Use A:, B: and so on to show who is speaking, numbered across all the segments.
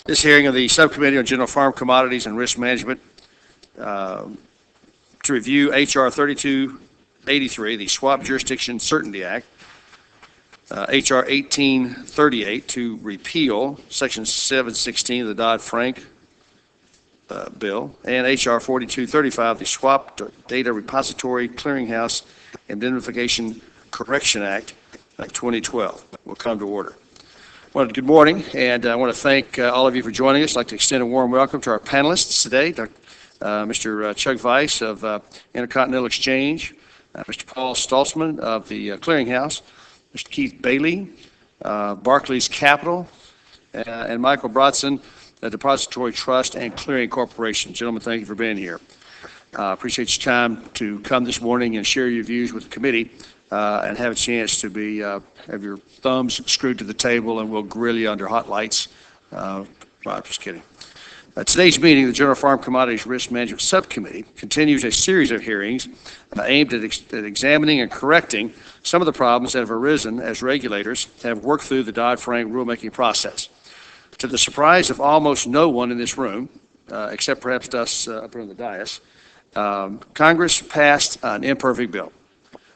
A: This hearing of the Subcommittee on General Farm Commodities and Risk Management to review H.R. 3283, the Swap Jurisdiction Certainty Act, H.R. 1838 to repeal Section 716 of the Dodd-Frank bill, and H.R. 4235, the Swap Data Repository Clearinghouse Indemnification Correction Act of 2012 will come to order. Well, good morning, and I want to thank all of you for joining us. I'd like to extend a warm welcome to our panelists today, Mr. Chuck Weiss of Intercontinental Exchange, Mr. Paul Stoltzman of the Clearinghouse, Mr. Keith Bailey, Barclays Capital, and Michael Brodson, the Depository Trust and Clearing Corporation. Gentlemen, thank you for being here. Appreciate your time to come this morning and share your views with the committee and have a chance to have your thumbs screwed to the table, and we'll grill you under hot lights. I'm just kidding. Today's meeting, the General Farm Commodities Risk Management Subcommittee, continues a series of hearings aimed at examining and correcting some of the problems that have arisen as regulators have worked through the Dodd-Frank rulemaking process. To the surprise of almost no one in this room, except perhaps us up here on the dais, Congress passed an imperfect bill.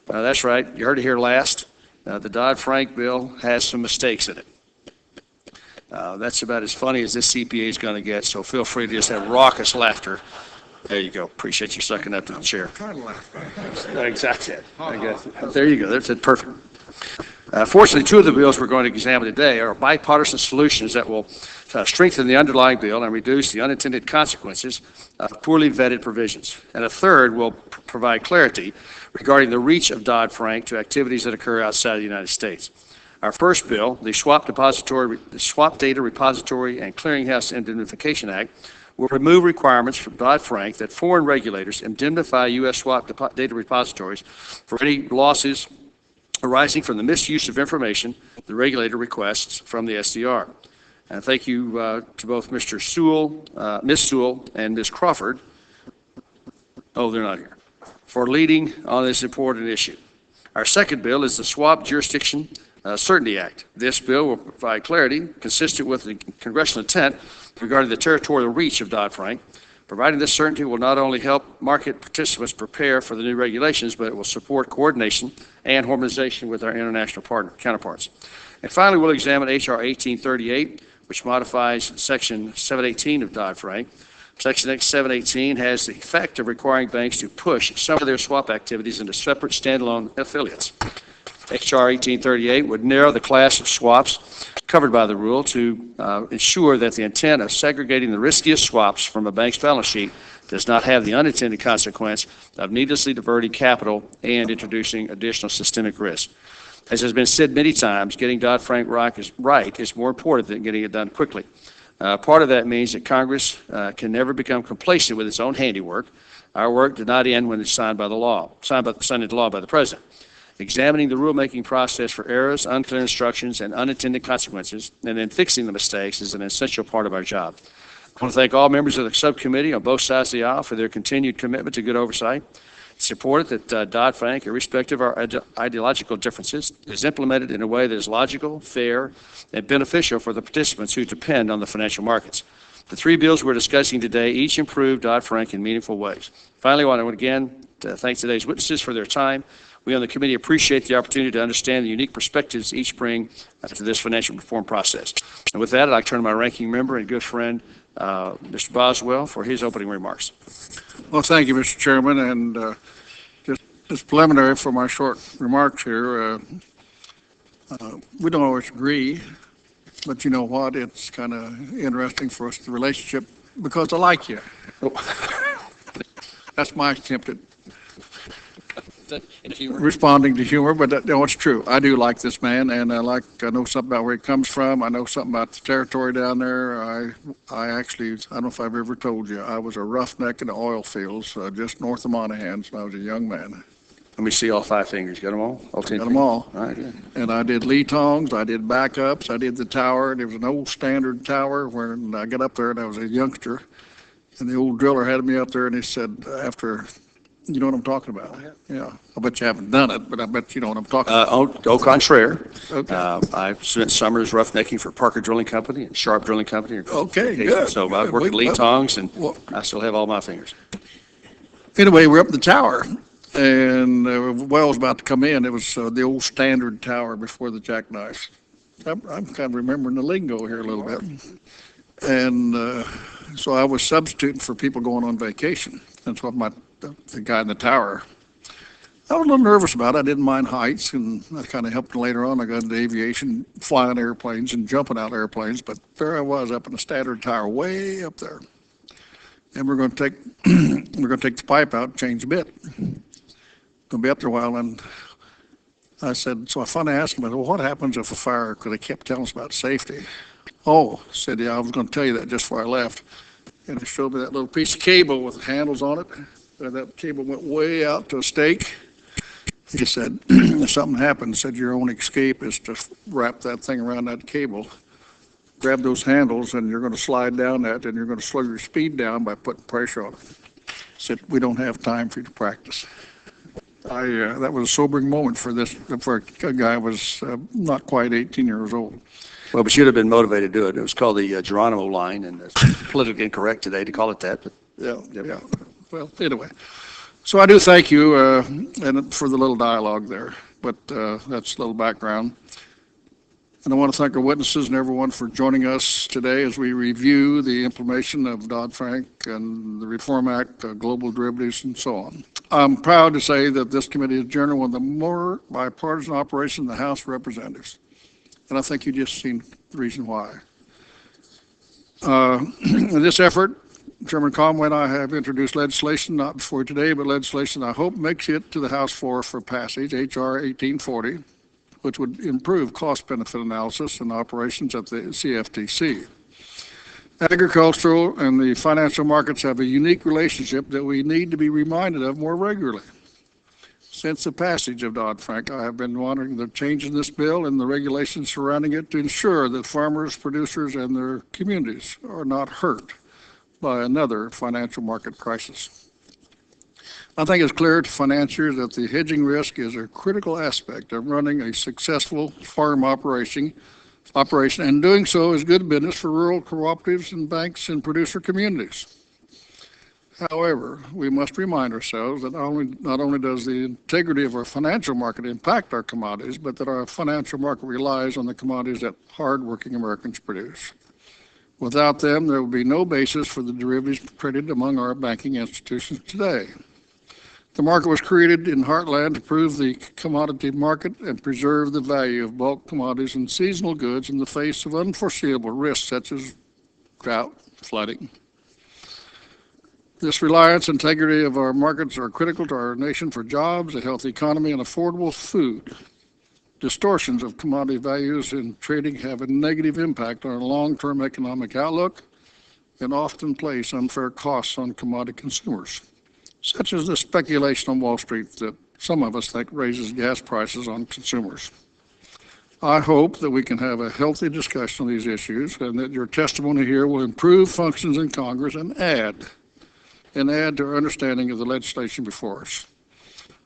A: That's right, you heard it here last. The Dodd-Frank bill has some mistakes in it. That's about as funny as this CPA is going to get, so feel free to just have raucous laughter. There you go. Appreciate you sucking up to the chair. Exactly. There you go. That's it. Perfect. Fortunately, two of the bills we're going to examine today are bipartisan solutions that will strengthen the underlying bill and reduce the unintended consequences of poorly vetted provisions. And a third will provide clarity regarding the reach of Dodd-Frank to activities that occur outside of the United States. Our first bill, the Swap Data Repository and Clearinghouse Indemnification Act, will remove requirements from Dodd-Frank that foreign regulators indemnify U.S. swap data repositories for any losses arising from the misuse of information the regulator requests from the SDR. And thank you to both Mr. Sewell, Ms. Sewell, and Ms. Crawford. Oh, they're not here. For leading on this important issue. Our second bill is the Swap Jurisdiction Certainty Act. This bill will provide clarity consistent with the congressional intent regarding the territorial reach of Dodd-Frank. Providing this certainty will not only help market participants prepare for the new regulations, but it will support coordination and harmonization with our international counterparts. And finally, we'll examine H.R. 1838, which modifies Section 718 of Dodd-Frank. Section 718 has the effect of requiring banks to push some of their swap activities into separate standalone affiliates. H.R. 1838 would narrow the class of swaps covered by the rule to ensure that the intent of segregating the riskiest swaps from a bank's balance sheet does not have the unintended consequence of needlessly diverting capital and introducing additional systemic risk. As has been said many times, getting Dodd-Frank right is more important than getting it done quickly. Part of that means that Congress can never become complacent with its own handiwork. Our work did not end when it's signed into law by the President. Examining the rulemaking process for errors, unclear instructions, and unintended consequences, and then fixing the mistakes is an essential part of our job. I want to thank all members of the subcommittee on both sides of the aisle for their continued commitment to good oversight. It's important that Dodd-Frank, irrespective of our ideological differences, is implemented in a way that is logical, fair, and beneficial for the participants who depend on the financial markets. The three bills we're discussing today each improve Dodd-Frank in meaningful ways. Finally, I want to again thank today's witnesses for their time. We on the committee appreciate the opportunity to understand the unique perspectives each bring to this financial reform process. And with that, I'd like to turn to my ranking member and good friend, Mr. Boswell, for his opening remarks.
B: Well, thank you, Mr. Chairman, and just preliminary for my short remarks here, we don't always agree, but you know what, it's kind of interesting for us, the relationship, because I like you. That's my attempt at responding to humor, but it's true. I do like this man, and I know something about where he comes from. I know something about the territory down there. I actually, I don't know if I've ever told you, I was a roughneck in the oil fields just north of Monahans when I was a young man.
A: Let me see all 5 fingers. Got them all? All 10
B: Got them all.
A: All right, good.
B: And I did lee tongs, I did backups, I did the tower. There was an old standard tower when I got up there and I was a youngster. And the old driller had me up there and he said, after You know what I'm talking about? Yeah. I bet you haven't done it, but I bet you know what I'm talking about.
A: Au contraire,
B: Okay.
A: I spent summers roughnecking for Parker Drilling Company and Sharp Drilling Company.
B: Okay, good.
A: So I
B: good.
A: worked at lead tongs, and
B: Well,
A: I still have all my fingers.
B: anyway, we're up in the tower, and well was about to come in. It was the old standard tower before the jackknife. I'm kind of remembering the lingo here a little bit. And so I was substituting for people going on vacation. That's what the guy in the tower. I was a little nervous about it. I didn't mind heights, and I kind of helped later on. I got into aviation, flying airplanes and jumping out of airplanes. But there I was up in the standard tower, way up there. And we're going to take the pipe out, change the bit. Going to be up there a while, and I said, so I finally asked him, well, what happens if a fire? Because they kept telling us about safety. Oh, said, yeah, I was going to tell you that just before I left. And he showed me that little piece of cable with handles on it. And that cable went way out to a stake. He said, if something happened, said your only escape is to wrap that thing around that cable, grab those handles, and you're going to slide down that, and you're going to slow your speed down by putting pressure on it. Said, we don't have time for you to practice. That was a sobering moment for a guy who was not quite 18 years old.
A: Well, but you'd have been motivated to do it. It was called the Geronimo line, and it's politically incorrect today to call it that. But
B: Yeah. Well, anyway, so I do thank you and for the little dialogue there, but that's a little background. And I want to thank our witnesses and everyone for joining us today as we review the implementation of Dodd-Frank and the Reform Act, global derivatives, and so on. I'm proud to say that this committee is generally one of the more bipartisan operations in the House of Representatives. And I think you just seen the reason why. In this effort, Chairman Conway and I have introduced legislation, not before today, but legislation I hope makes it to the House floor for passage, H.R. 1840, which would improve cost-benefit analysis and operations at the CFTC. Agricultural and the financial markets have a unique relationship that we need to be reminded of more regularly. Since the passage of Dodd-Frank, I have been monitoring the changes in this bill and the regulations surrounding it to ensure that farmers, producers, and their communities are not hurt by another financial market crisis. I think it's clear to financiers that the hedging risk is a critical aspect of running a successful farm operation, and doing so is good business for rural cooperatives and banks and producer communities. However, we must remind ourselves that not only does the integrity of our financial market impact our commodities, but that our financial market relies on the commodities that hardworking Americans produce. Without them, there will be no basis for the derivatives traded among our banking institutions today. The market was created in Heartland to improve the commodity market and preserve the value of bulk commodities and seasonal goods in the face of unforeseeable risks such as drought, flooding. This reliance and integrity of our markets are critical to our nation for jobs, a healthy economy, and affordable food. Distortions of commodity values in trading have a negative impact on our long-term economic outlook and often place unfair costs on commodity consumers, such as the speculation on Wall Street that some of us think raises gas prices on consumers. I hope that we can have a healthy discussion on these issues and that your testimony here will improve functions in Congress and add to our understanding of the legislation before us.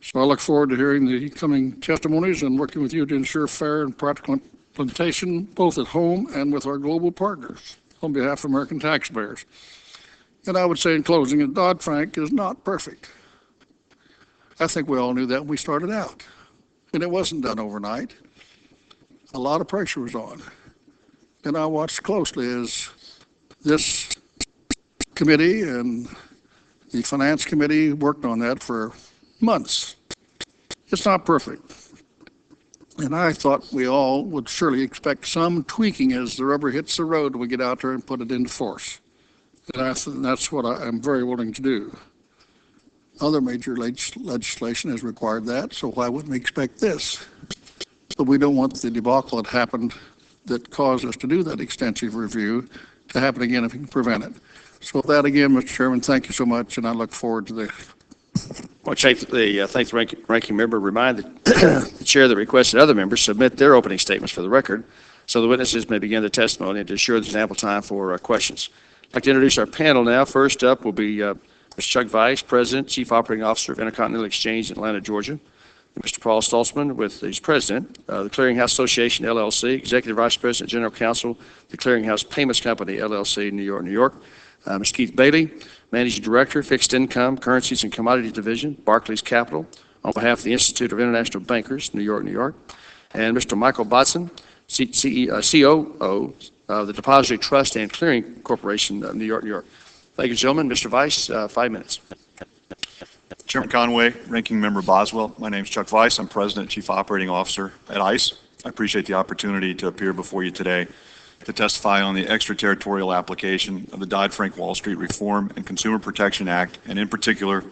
B: So I look forward to hearing the coming testimonies and working with you to ensure fair and practical implementation both at home and with our global partners on behalf of American taxpayers. And I would say in closing that Dodd-Frank is not perfect. I think we all knew that when we started out. And it wasn't done overnight. A lot of pressure was on. And I watched closely as this committee and the Finance Committee worked on that for months. It's not perfect. And I thought we all would surely expect some tweaking as the rubber hits the road when we get out there and put it into force. And that's what I'm very willing to do. Other major legislation has required that, so why wouldn't we expect this? But we don't want the debacle that happened that caused us to do that extensive review to happen again if we can prevent it. So with that again, Mr. Chairman, thank you so much, and I look forward to the.
A: Well, thank the ranking member. Remind the chair that requested other members submit their opening statements for the record so the witnesses may begin their testimony and to ensure there's ample time for questions. I'd like to introduce our panel now. First up will be Mr. Chuck Weiss, President, Chief Operating Officer of Intercontinental Exchange in Atlanta, Georgia. And Mr. Paul Stoltzman, he's President of the Clearinghouse Association, LLC, Executive Vice President, General Counsel, the Clearinghouse Payments Company, LLC, New York, New York. Mr. Keith Bailey, Managing Director, Fixed Income, Currencies and Commodities Division, Barclays Capital, on behalf of the Institute of International Bankers, New York, New York. And Mr. Michael Botson, COO of the Depository Trust and Clearing Corporation of New York, New York. Thank you, gentlemen. Mr. Weiss, 5 minutes.
C: Chairman Conway, Ranking Member Boswell, my name is Chuck Weiss. I'm President and Chief Operating Officer at ICE. I appreciate the opportunity to appear before you today to testify on the extraterritorial application of the Dodd-Frank Wall Street Reform and Consumer Protection Act, and in particular,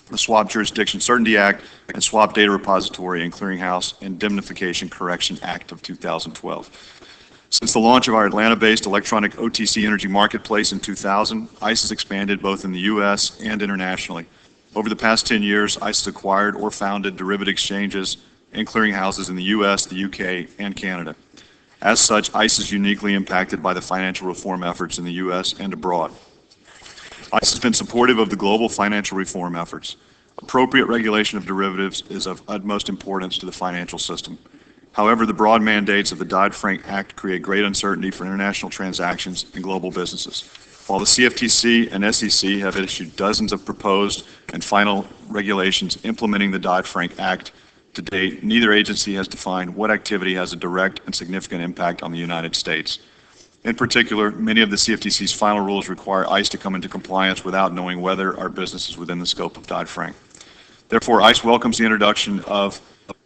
C: the Swap Jurisdiction Certainty Act and Swap Data Repository and Clearinghouse Indemnification Correction Act of 2012. Since the launch of our Atlanta-based electronic OTC energy marketplace in 2000, ICE has expanded both in the U.S. and internationally. Over the past 10 years, ICE has acquired or founded derivative exchanges and clearinghouses in the U.S., the U.K., and Canada. As such, ICE is uniquely impacted by the financial reform efforts in the U.S. and abroad. ICE has been supportive of the global financial reform efforts. Appropriate regulation of derivatives is of utmost importance to the financial system. However, the broad mandates of the Dodd-Frank Act create great uncertainty for international transactions and global businesses. While the CFTC and SEC have issued dozens of proposed and final regulations implementing the Dodd-Frank Act, to date, neither agency has defined what activity has a direct and significant impact on the United States. In particular, many of the CFTC's final rules require ICE to come into compliance without knowing whether our business is within the scope of Dodd-Frank. Therefore, ICE welcomes the introduction of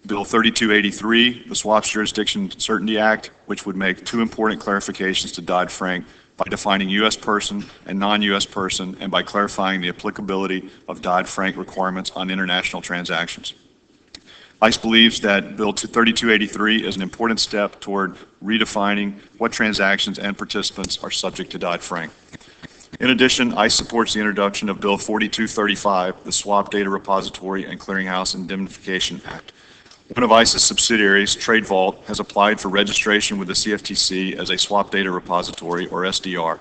C: Bill 3283, the Swaps Jurisdiction Certainty Act, which would make two important clarifications to Dodd-Frank by defining U.S. person and non-U.S. person and by clarifying the applicability of Dodd-Frank requirements on international transactions. ICE believes that Bill 3283 is an important step toward redefining what transactions and participants are subject to Dodd-Frank. In addition, ICE supports the introduction of Bill 4235, the Swap Data Repository and Clearinghouse Indemnification Act. One of ICE's subsidiaries, TradeVault, has applied for registration with the CFTC as a Swap Data Repository, or SDR.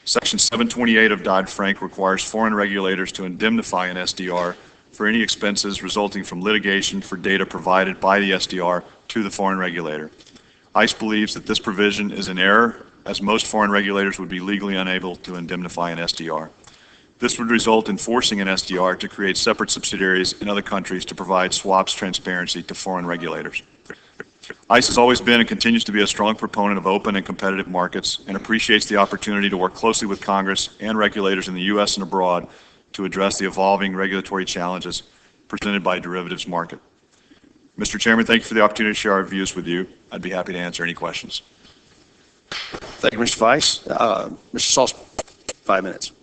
C: Section 728 of Dodd-Frank requires foreign regulators to indemnify an SDR for any expenses resulting from litigation for data provided by the SDR to the foreign regulator. ICE believes that this provision is in error, as most foreign regulators would be legally unable to indemnify an SDR. This would result in forcing an SDR to create separate subsidiaries in other countries to provide swaps transparency to foreign regulators. ICE has always been and continues to be a strong proponent of open and competitive markets and appreciates the opportunity to work closely with Congress and regulators in the U.S. and abroad to address the evolving regulatory challenges presented by derivatives market. Mr. Chairman, thank you for the opportunity to share our views with you. I'd be happy to answer any questions.
A: Thank you, Mr. Weiss. Mr. Saltzman, 5 minutes.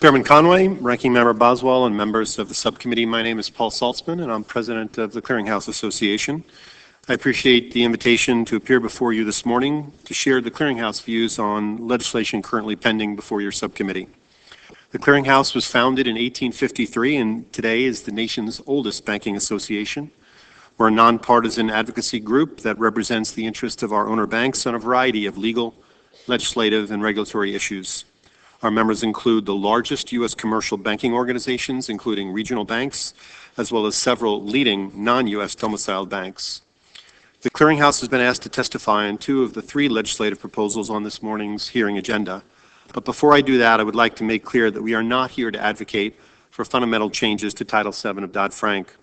D: Chairman Conway, Ranking Member Boswell, and members of the subcommittee, my name is Paul Saltzman, and I'm President of the Clearinghouse Association. I appreciate the invitation to appear before you this morning to share the Clearinghouse views on legislation currently pending before your subcommittee. The Clearinghouse was founded in 1853 and today is the nation's oldest banking association. We're a nonpartisan advocacy group that represents the interests of our owner banks on a variety of legal, legislative, and regulatory issues. Our members include the largest U.S. commercial banking organizations, including regional banks, as well as several leading non-U.S. domiciled banks. The Clearinghouse has been asked to testify on 2 of the 3 legislative proposals on this morning's hearing agenda. But before I do that, I would like to make clear that we are not here to advocate for fundamental changes to Title VII of Dodd-Frank,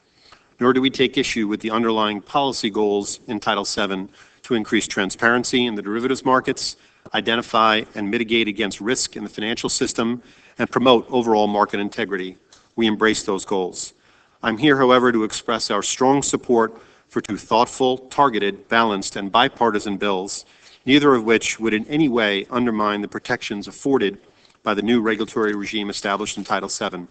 D: nor do we take issue with the underlying policy goals in Title VII to increase transparency in the derivatives markets, identify and mitigate against risk in the financial system, and promote overall market integrity. We embrace those goals. I'm here, however, to express our strong support for 2 thoughtful, targeted, balanced, and bipartisan bills, neither of which would in any way undermine the protections afforded by the new regulatory regime established in Title VII.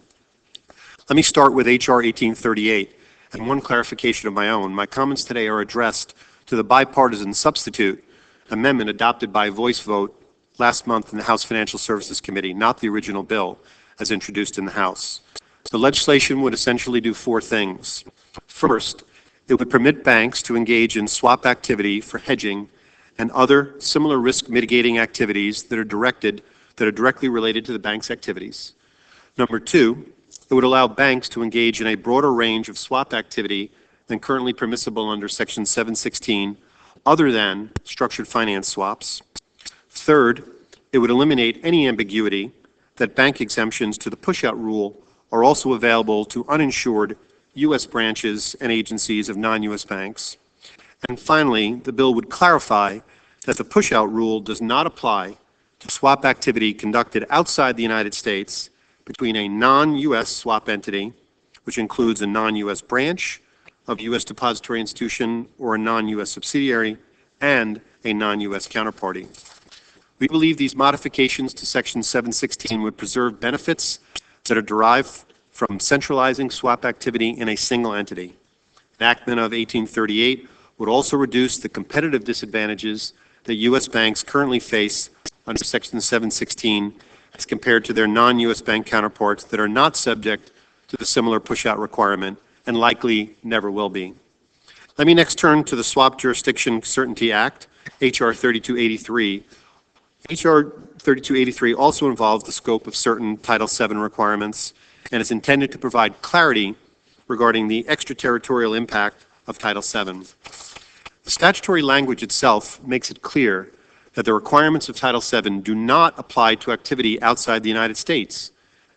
D: Let me start with H.R. 1838, and one clarification of my own. My comments today are addressed to the bipartisan substitute amendment adopted by voice vote last month in the House Financial Services Committee, not the original bill as introduced in the House. The legislation would essentially do 4 things. First, it would permit banks to engage in swap activity for hedging and other similar risk mitigating activities that are directly related to the bank's activities. Number two, it would allow banks to engage in a broader range of swap activity than currently permissible under Section 716, other than structured finance swaps. Third, it would eliminate any ambiguity that bank exemptions to the push-out rule are also available to uninsured U.S. branches and agencies of non-U.S. banks. And finally, the bill would clarify that the push-out rule does not apply to swap activity conducted outside the United States between a non-U.S. swap entity, which includes a non-U.S. branch of U.S. depository institution or a non-U.S. subsidiary, and a non-U.S. counterparty. We believe these modifications to Section 716 would preserve benefits that are derived from centralizing swap activity in a single entity. Enactment of 1838 would also reduce the competitive disadvantages that U.S. banks currently face under Section 716 as compared to their non-U.S. bank counterparts that are not subject to the similar push-out requirement and likely never will be. Let me next turn to the Swap Jurisdiction Certainty Act, H.R. 3283. H.R. 3283 also involves the scope of certain Title VII requirements and is intended to provide clarity regarding the extraterritorial impact of Title VII. The statutory language itself makes it clear that the requirements of Title VII do not apply to activity outside the United States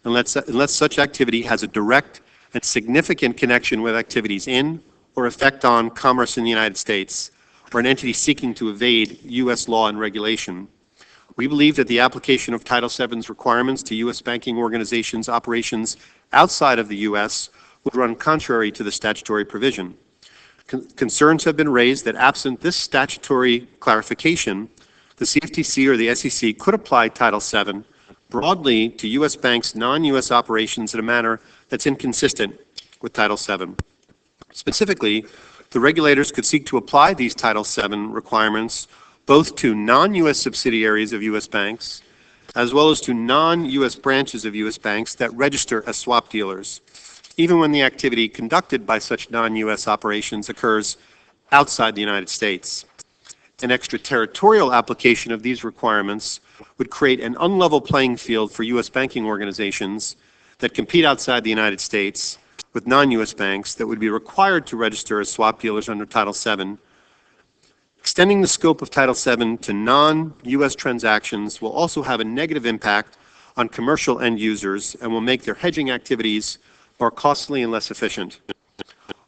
D: unless such activity has a direct and significant connection with activities in or effect on commerce in the United States, or an entity seeking to evade U.S. law and regulation. We believe that the application of Title VII's requirements to U.S. banking organizations' operations outside of the U.S. would run contrary to the statutory provision. Concerns have been raised that absent this statutory clarification, the CFTC or the SEC could apply Title VII broadly to U.S. banks' non-U.S. operations in a manner that's inconsistent with Title VII. Specifically, the regulators could seek to apply these Title VII requirements both to non-U.S. subsidiaries of U.S. banks, as well as to non-U.S. branches of U.S. banks that register as swap dealers, even when the activity conducted by such non-U.S. operations occurs outside the United States. An extraterritorial application of these requirements would create an unlevel playing field for U.S. banking organizations that compete outside the United States with non-U.S. banks that would be required to register as swap dealers under Title VII. Extending the scope of Title VII to non-U.S. transactions will also have a negative impact on commercial end users and will make their hedging activities more costly and less efficient.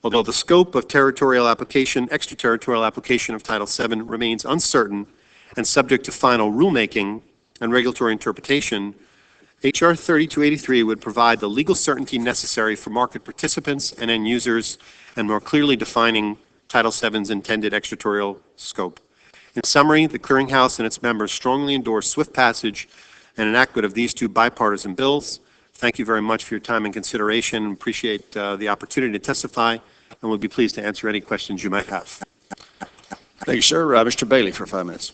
D: Although the scope of extraterritorial application of Title VII remains uncertain and subject to final rulemaking and regulatory interpretation, H.R. 3283 would provide the legal certainty necessary for market participants and end users and more clearly defining Title VII's intended extraterritorial scope. In summary, the Clearinghouse and its members strongly endorse swift passage and enactment of these two bipartisan bills. Thank you very much for your time and consideration. Appreciate the opportunity to testify, and we'll be pleased to answer any questions you might have.
A: Thank you, sir. Mr. Bailey for 5 minutes.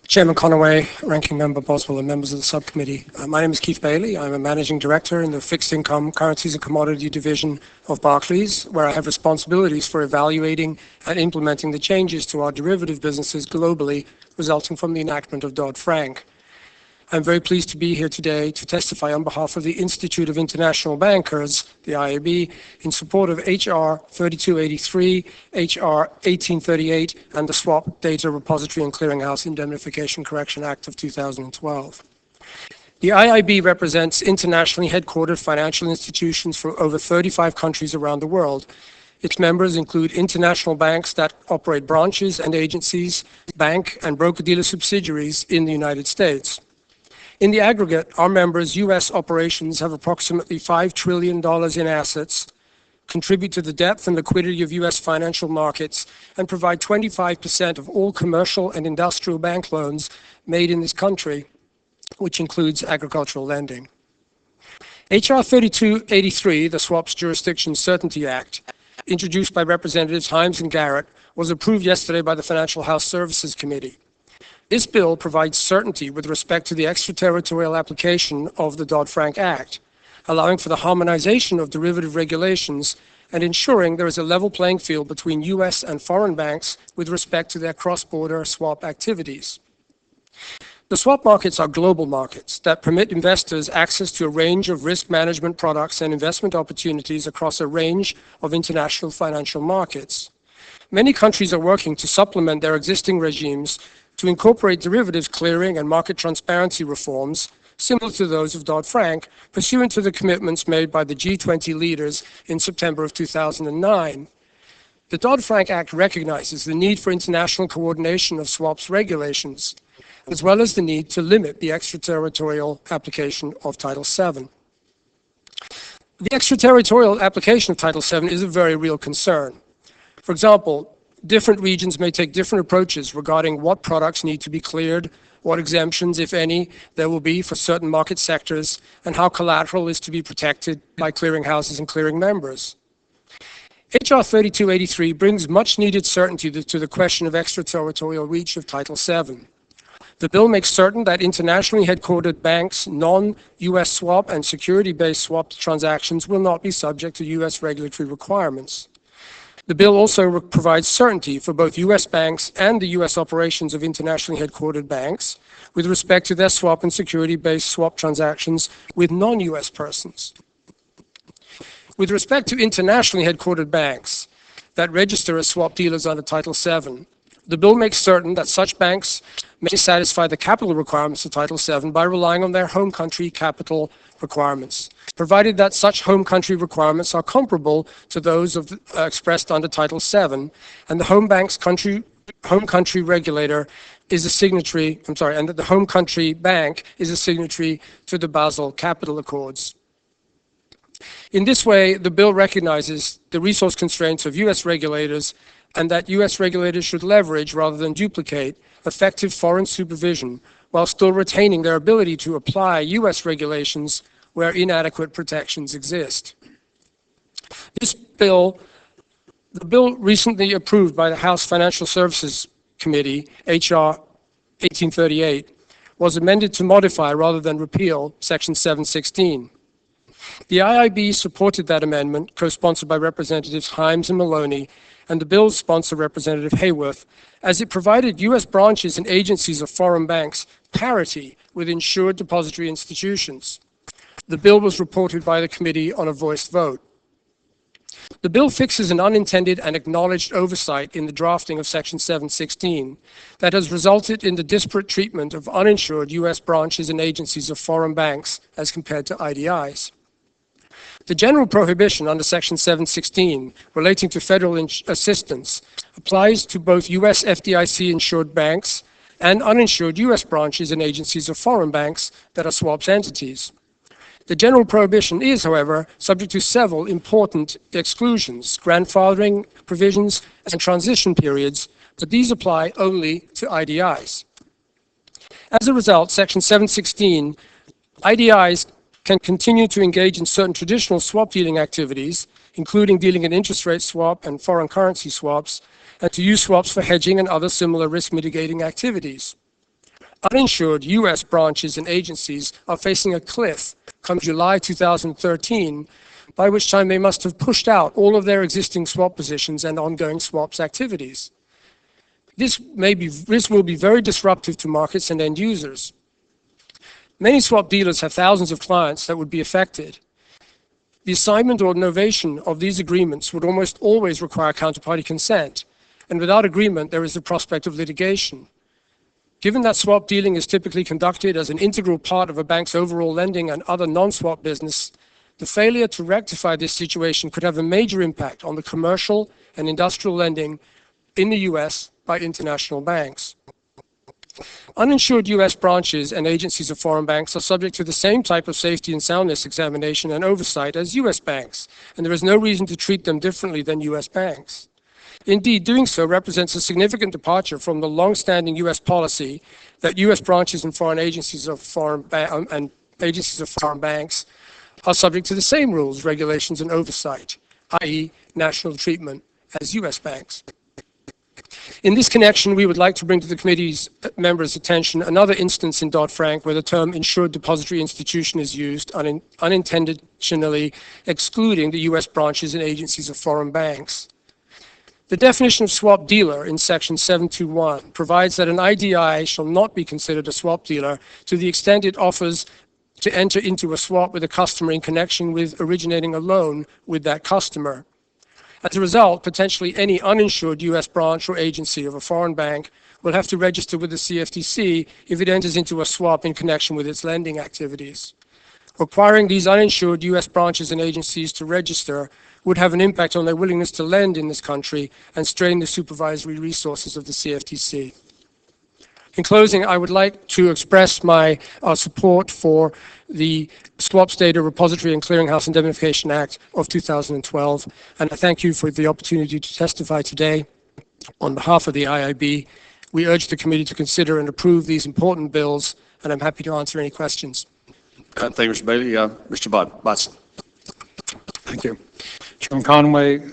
E: Chairman Conaway, Ranking Member Boswell, and members of the subcommittee. My name is Keith Bailey. I'm a Managing Director in the Fixed Income, Currencies and Commodity Division of Barclays, where I have responsibilities for evaluating and implementing the changes to our derivative businesses globally resulting from the enactment of Dodd-Frank. I'm very pleased to be here today to testify on behalf of the Institute of International Bankers, the IAB, in support of H.R. 3283, H.R. 1838, and the Swap Data Repository and Clearinghouse Indemnification Correction Act of 2012. The IIB represents internationally headquartered financial institutions from over 35 countries around the world. Its members include international banks that operate branches and agencies, bank and broker-dealer subsidiaries in the United States. In the aggregate, our members' U.S. operations have approximately $5 trillion in assets, contribute to the depth and liquidity of U.S. financial markets, and provide 25% of all commercial and industrial bank loans made in this country, which includes agricultural lending. H.R. 3283, the Swaps Jurisdiction Certainty Act, introduced by Representatives Himes and Garrett, was approved yesterday by the Financial House Services Committee. This bill provides certainty with respect to the extraterritorial application of the Dodd-Frank Act, allowing for the harmonization of derivative regulations and ensuring there is a level playing field between U.S. and foreign banks with respect to their cross-border swap activities. The swap markets are global markets that permit investors access to a range of risk management products and investment opportunities across a range of international financial markets. Many countries are working to supplement their existing regimes to incorporate derivatives clearing and market transparency reforms similar to those of Dodd-Frank, pursuant to the commitments made by the G20 leaders in September of 2009. The Dodd-Frank Act recognizes the need for international coordination of swaps regulations, as well as the need to limit the extraterritorial application of Title VII. The extraterritorial application of Title VII is a very real concern. For example, different regions may take different approaches regarding what products need to be cleared, what exemptions, if any, there will be for certain market sectors, and how collateral is to be protected by clearinghouses and clearing members. H.R. 3283 brings much-needed certainty to the question of extraterritorial reach of Title VII. The bill makes certain that internationally headquartered banks' non-U.S. swap and security-based swap transactions will not be subject to U.S. regulatory requirements. The bill also provides certainty for both U.S. banks and the U.S. operations of internationally headquartered banks with respect to their swap and security-based swap transactions with non-U.S. persons. With respect to internationally headquartered banks that register as swap dealers under Title VII, the bill makes certain that such banks may satisfy the capital requirements of Title VII by relying on their home country capital requirements, provided that such home country requirements are comparable to those expressed under Title VII, and the home country regulator is a signatory, and that the home country bank is a signatory to the Basel Capital Accords. In this way, the bill recognizes the resource constraints of U.S. regulators and that U.S. regulators should leverage, rather than duplicate, effective foreign supervision while still retaining their ability to apply U.S. regulations where inadequate protections exist. The bill recently approved by the House Financial Services Committee, H.R. 1838, was amended to modify rather than repeal Section 716. The IIB supported that amendment, co-sponsored by Representatives Himes and Maloney, and the bill's sponsor, Representative Hayworth, as it provided U.S. branches and agencies of foreign banks parity with insured depository institutions. The bill was reported by the committee on a voiced vote. The bill fixes an unintended and acknowledged oversight in the drafting of Section 716 that has resulted in the disparate treatment of uninsured U.S. branches and agencies of foreign banks as compared to IDIs. The general prohibition under Section 716 relating to federal assistance applies to both U.S. FDIC-insured banks and uninsured U.S. branches and agencies of foreign banks that are swaps entities. The general prohibition is, however, subject to several important exclusions, grandfathering provisions, and transition periods, but these apply only to IDIs. As a result, Section 716, IDIs can continue to engage in certain traditional swap dealing activities, including dealing in interest rate swap and foreign currency swaps, and to use swaps for hedging and other similar risk mitigating activities. Uninsured U.S. branches and agencies are facing a cliff come July 2013, by which time they must have pushed out all of their existing swap positions and ongoing swaps activities. This will be very disruptive to markets and end users. Many swap dealers have thousands of clients that would be affected. The assignment or novation of these agreements would almost always require counterparty consent, and without agreement, there is the prospect of litigation. Given that swap dealing is typically conducted as an integral part of a bank's overall lending and other non-swap business, the failure to rectify this situation could have a major impact on the commercial and industrial lending in the U.S. by international banks. Uninsured U.S. branches and agencies of foreign banks are subject to the same type of safety and soundness examination and oversight as U.S. banks, and there is no reason to treat them differently than U.S. banks. Indeed, doing so represents a significant departure from the long-standing U.S. policy that U.S. branches and foreign agencies of foreign banks are subject to the same rules, regulations, and oversight, i.e., national treatment as U.S. banks. In this connection, we would like to bring to the committee's members' attention another instance in Dodd-Frank where the term insured depository institution is used, unintentionally excluding the U.S. branches and agencies of foreign banks. The definition of swap dealer in section 721 provides that an IDI shall not be considered a swap dealer to the extent it offers to enter into a swap with a customer in connection with originating a loan with that customer. As a result, potentially any uninsured U.S. branch or agency of a foreign bank will have to register with the CFTC if it enters into a swap in connection with its lending activities. Requiring these uninsured U.S. branches and agencies to register would have an impact on their willingness to lend in this country and strain the supervisory resources of the CFTC. In closing, I would like to express my support for the Swaps Data Repository and Clearinghouse Indemnification Act of 2012, and I thank you for the opportunity to testify today. On behalf of the IIB, we urge the committee to consider and approve these important bills, and I'm happy to answer any questions.
A: Thank you, Mr. Bailey. Mr. Botson.
F: Thank you. Chairman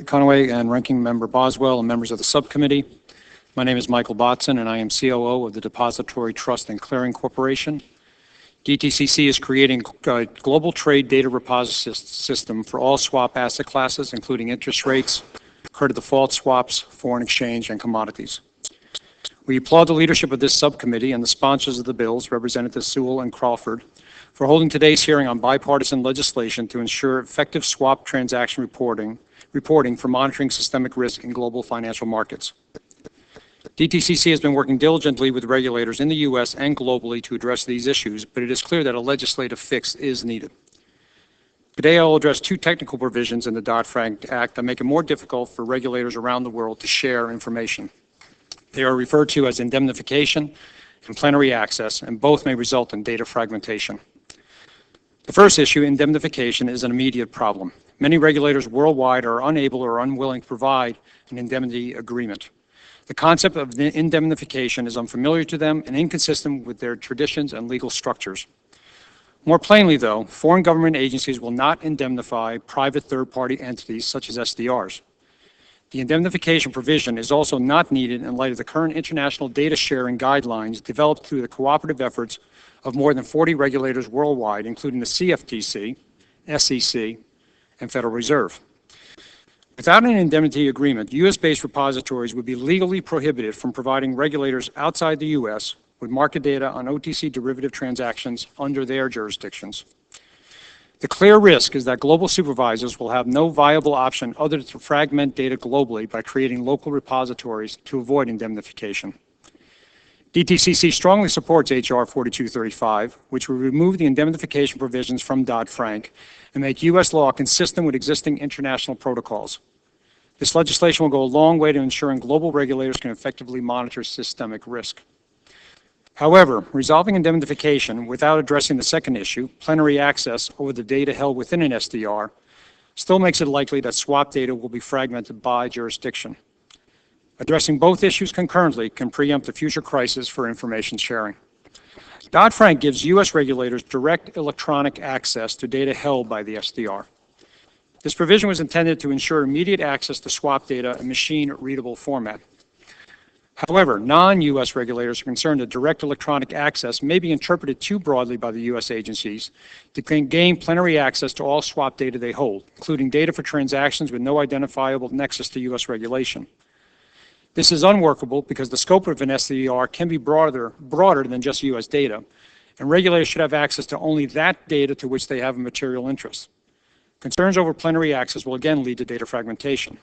F: Conway and Ranking Member Boswell and members of the subcommittee. My name is Michael Botson, and I am COO of the Depository Trust and Clearing Corporation. DTCC is creating a global trade data repository system for all swap asset classes, including interest rates, credit default swaps, foreign exchange, and commodities. We applaud the leadership of this subcommittee and the sponsors of the bills, Representatives Sewell and Crawford, for holding today's hearing on bipartisan legislation to ensure effective swap transaction reporting for monitoring systemic risk in global financial markets. DTCC has been working diligently with regulators in the U.S. and globally to address these issues, but it is clear that a legislative fix is needed. Today, I will address two technical provisions in the Dodd-Frank Act that make it more difficult for regulators around the world to share information. They are referred to as indemnification and plenary access, and both may result in data fragmentation. The first issue, indemnification, is an immediate problem. Many regulators worldwide are unable or unwilling to provide an indemnity agreement. The concept of indemnification is unfamiliar to them and inconsistent with their traditions and legal structures. More plainly, though, foreign government agencies will not indemnify private third-party entities such as SDRs. The indemnification provision is also not needed in light of the current international data sharing guidelines developed through the cooperative efforts of more than 40 regulators worldwide, including the CFTC, SEC, and Federal Reserve. Without an indemnity agreement, U.S.-based repositories would be legally prohibited from providing regulators outside the U.S. with market data on OTC derivative transactions under their jurisdictions. The clear risk is that global supervisors will have no viable option other than to fragment data globally by creating local repositories to avoid indemnification. DTCC strongly supports H.R. 4235, which will remove the indemnification provisions from Dodd-Frank and make U.S. law consistent with existing international protocols. This legislation will go a long way to ensuring global regulators can effectively monitor systemic risk. However, resolving indemnification without addressing the second issue, plenary access over the data held within an SDR, still makes it likely that swap data will be fragmented by jurisdiction. Addressing both issues concurrently can preempt a future crisis for information sharing. Dodd-Frank gives U.S. regulators direct electronic access to data held by the SDR. This provision was intended to ensure immediate access to swap data in machine-readable format. However, non-U.S. regulators are concerned that direct electronic access may be interpreted too broadly by the U.S. agencies to gain plenary access to all swap data they hold, including data for transactions with no identifiable nexus to U.S. regulation. This is unworkable because the scope of an SDR can be broader than just U.S. data, and regulators should have access to only that data to which they have a material interest. Concerns over plenary access will again lead to data fragmentation.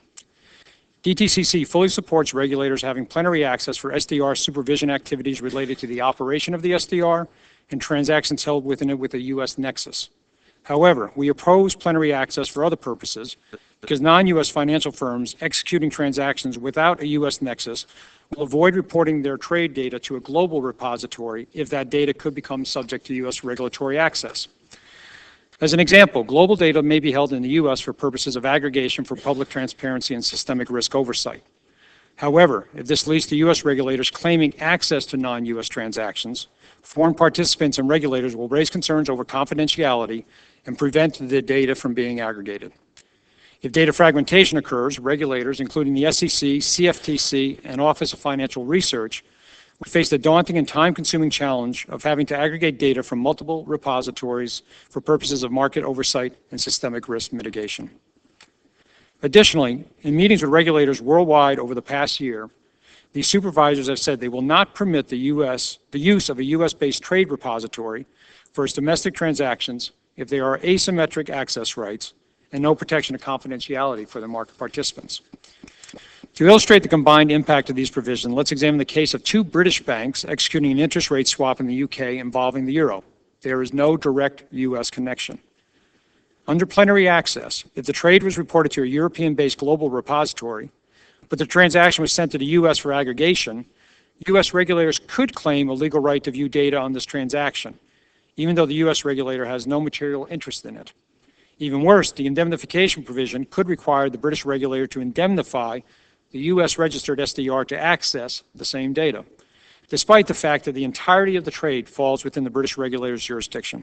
F: DTCC fully supports regulators having plenary access for SDR supervision activities related to the operation of the SDR and transactions held within it with a U.S. nexus. However, we oppose plenary access for other purposes because non-U.S. financial firms executing transactions without a U.S. nexus will avoid reporting their trade data to a global repository if that data could become subject to U.S. regulatory access. As an example, global data may be held in the U.S. for purposes of aggregation for public transparency and systemic risk oversight. However, if this leads to U.S. regulators claiming access to non-U.S. transactions, foreign participants and regulators will raise concerns over confidentiality and prevent the data from being aggregated. If data fragmentation occurs, regulators, including the SEC, CFTC, and Office of Financial Research, would face the daunting and time-consuming challenge of having to aggregate data from multiple repositories for purposes of market oversight and systemic risk mitigation. Additionally, in meetings with regulators worldwide over the past year, these supervisors have said they will not permit the use of a U.S.-based trade repository for its domestic transactions if there are asymmetric access rights and no protection of confidentiality for the market participants. To illustrate the combined impact of these provisions, let's examine the case of two British banks executing an interest rate swap in the UK involving the euro. There is no direct U.S. connection. Under plenary access, if the trade was reported to a European-based global repository, but the transaction was sent to the U.S. for aggregation, U.S. regulators could claim a legal right to view data on this transaction, even though the U.S. regulator has no material interest in it. Even worse, the indemnification provision could require the British regulator to indemnify the U.S. registered SDR to access the same data, despite the fact that the entirety of the trade falls within the British regulator's jurisdiction.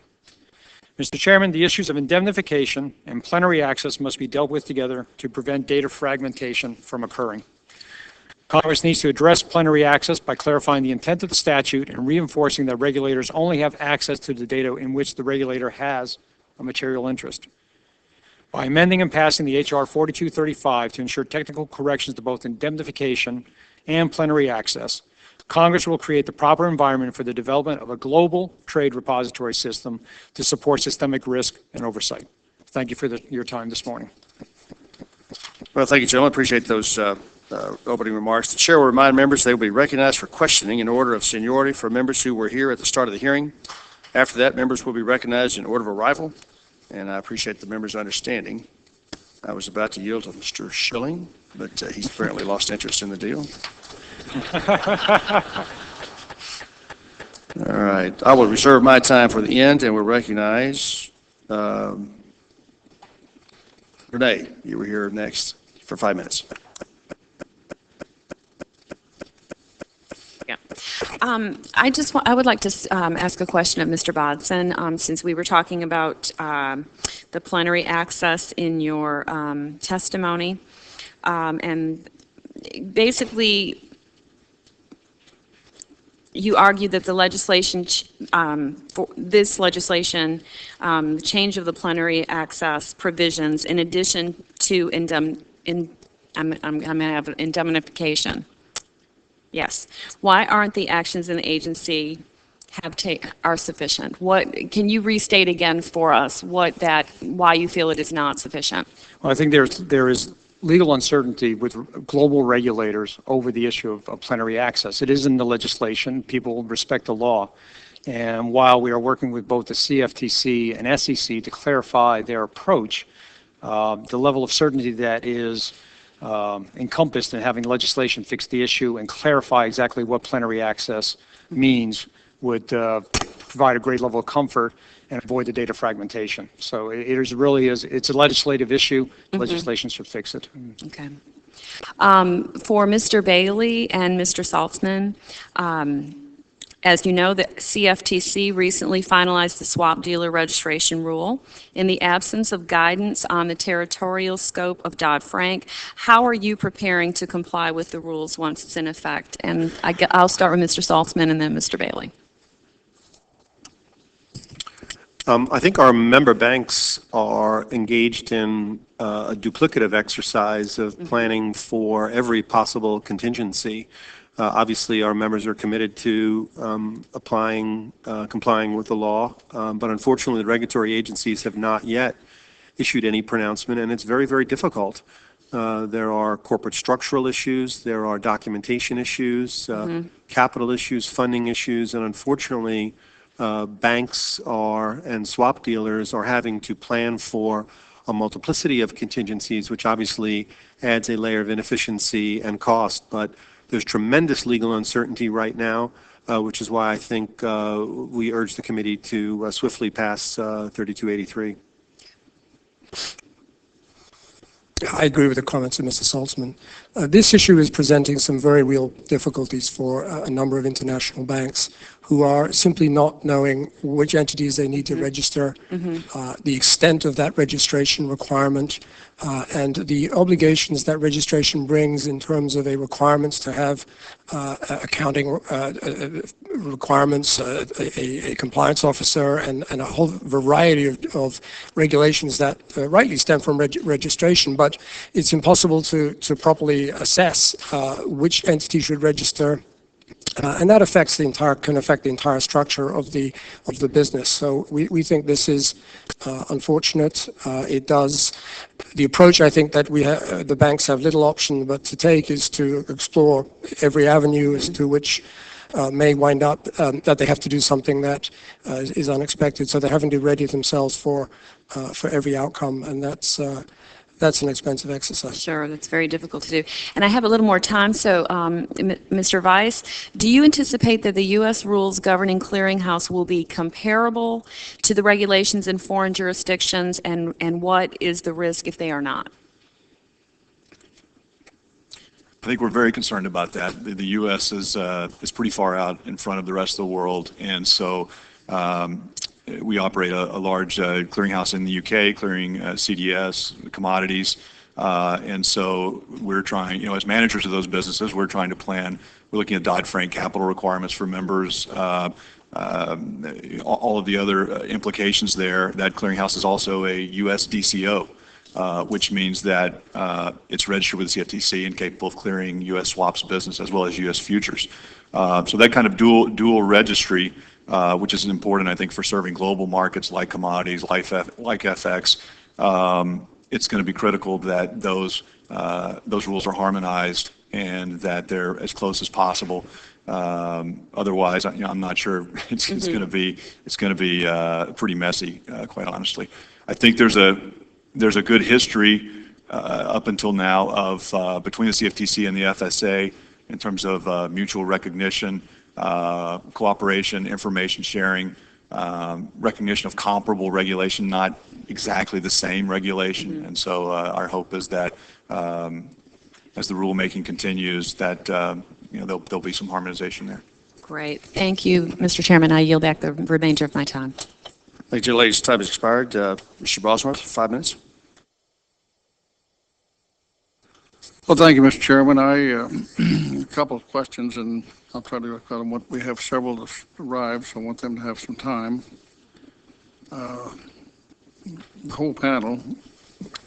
F: Mr. Chairman, the issues of indemnification and plenary access must be dealt with together to prevent data fragmentation from occurring. Congress needs to address plenary access by clarifying the intent of the statute and reinforcing that regulators only have access to the data in which the regulator has a material interest. By amending and passing the H.R. 4235 to ensure technical corrections to both indemnification and plenary access, Congress will create the proper environment for the development of a global trade repository system to support systemic risk and oversight. Thank you for your time this morning.
A: Well, thank you, gentlemen. Appreciate those opening remarks. The chair will remind members they will be recognized for questioning in order of seniority for members who were here at the start of the hearing. After that, members will be recognized in order of arrival, and I appreciate the members' understanding. I was about to yield to Mr. Schilling, but he's apparently lost interest in the deal. All right. I will reserve my time for the end, and we'll recognize Renee. You were here next for 5 minutes.
G: Yeah. I would like to ask a question of Mr. Bodson, since we were talking about the plenary access in your testimony, and basically you argued that the legislation, for this legislation, the change of the plenary access provisions, in addition to indemnification. Yes. Why aren't the actions in the agency are sufficient? Can you restate again for us why you feel it is not sufficient?
F: Well, I think there is legal uncertainty with global regulators over the issue of plenary access. It is in the legislation. People respect the law. And while we are working with both the CFTC and SEC to clarify their approach, the level of certainty that is encompassed in having legislation fix the issue and clarify exactly what plenary access means would provide a great level of comfort and avoid the data fragmentation. So it's a legislative issue. Legislation should fix it.
G: Okay. For Mr. Bailey and Mr. Saltzman, as you know, the CFTC recently finalized the swap dealer registration rule. In the absence of guidance on the territorial scope of Dodd-Frank, how are you preparing to comply with the rules once it's in effect? And I'll start with Mr. Saltzman and then Mr. Bailey.
D: I think our member banks are engaged in a duplicative exercise of planning for every possible contingency. Obviously, our members are committed to complying with the law, but unfortunately, the regulatory agencies have not yet issued any pronouncement, and it's very, very difficult. There are corporate structural issues, there are documentation issues, capital issues, funding issues, and unfortunately, banks and swap dealers are having to plan for a multiplicity of contingencies, which obviously adds a layer of inefficiency and cost. But there's tremendous legal uncertainty right now, which is why I think we urge the committee to swiftly pass 3283.
E: I agree with the comments of Mr. Saltzman. This issue is presenting some very real difficulties for a number of international banks who are simply not knowing which entities they need to register, the extent of that registration requirement, And the obligations that registration brings in terms of a requirements to have accounting requirements, a compliance officer, and a whole variety of regulations that rightly stem from registration. But it's impossible to properly assess which entity should register. And that can affect the entire structure of the business. So we think this is unfortunate. The approach I think that the banks have little option but to take is to explore every avenue as to which may wind up that they have to do something that is unexpected. So they're having to ready themselves for every outcome, and that's an expensive exercise.
G: Sure, that's very difficult to do. And I have a little more time, so Mr. Weiss, do you anticipate that the U.S. rules governing clearinghouse will be comparable to the regulations in foreign jurisdictions, and what is the risk if they are not?
C: I think we're very concerned about that. The U.S. is pretty far out in front of the rest of the world, and so we operate a large clearinghouse in the UK, clearing CDS, commodities, and so we're trying, as managers of those businesses, we're trying to plan. We're looking at Dodd-Frank capital requirements for members, all of the other implications there. That clearinghouse is also a U.S. DCO, which means that it's registered with the CFTC and capable of clearing U.S. swaps business as well as U.S. futures. So that kind of dual registry, which is important, I think, for serving global markets like commodities, like FX. It's going to be critical that those rules are harmonized and that they're as close as possible. Otherwise, I'm not sure it's going to be pretty messy, quite honestly. I think there's a good history up until now of between the CFTC and the FSA in terms of mutual recognition, cooperation, information sharing, recognition of comparable regulation, not exactly the same regulation. And so our hope is that as the rulemaking continues, that there'll be some harmonization there.
G: Great. Thank you, Mr. Chairman. I yield back the remainder of my time.
A: Thank you, ladies. Time has expired. Mr. Bosworth, 5 minutes.
B: Well, thank you, Mr. Chairman. A couple of questions, and I'll try to cut them. We have several to arrive, so I want them to have some time. The whole panel,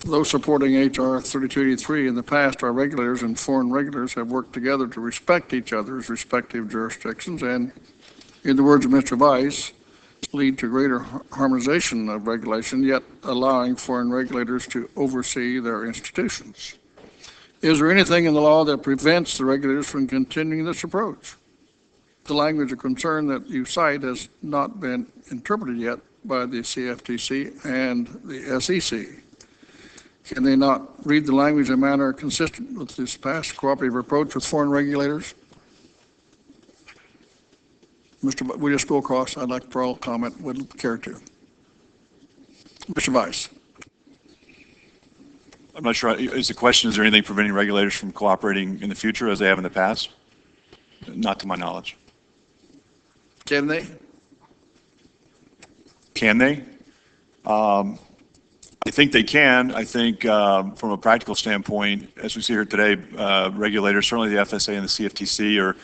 B: those supporting H.R. 3283 in the past, our regulators and foreign regulators have worked together to respect each other's respective jurisdictions and, in the words of Mr. Weiss, lead to greater harmonization of regulation, yet allowing foreign regulators to oversee their institutions. Is there anything in the law that prevents the regulators from continuing this approach? The language of concern that you cite has not been interpreted yet by the CFTC and the SEC. Can they not read the language in a manner consistent with this past cooperative approach with foreign regulators? We just go across. I'd like for all comment. Would care to. Mr. Weiss.
C: I'm not sure. Is the question, is there anything preventing regulators from cooperating in the future as they have in the past? Not to my knowledge.
B: Can they?
C: Can they? I think they can. I think from a practical standpoint, as we see here today, regulators, certainly the FSA and the CFTC,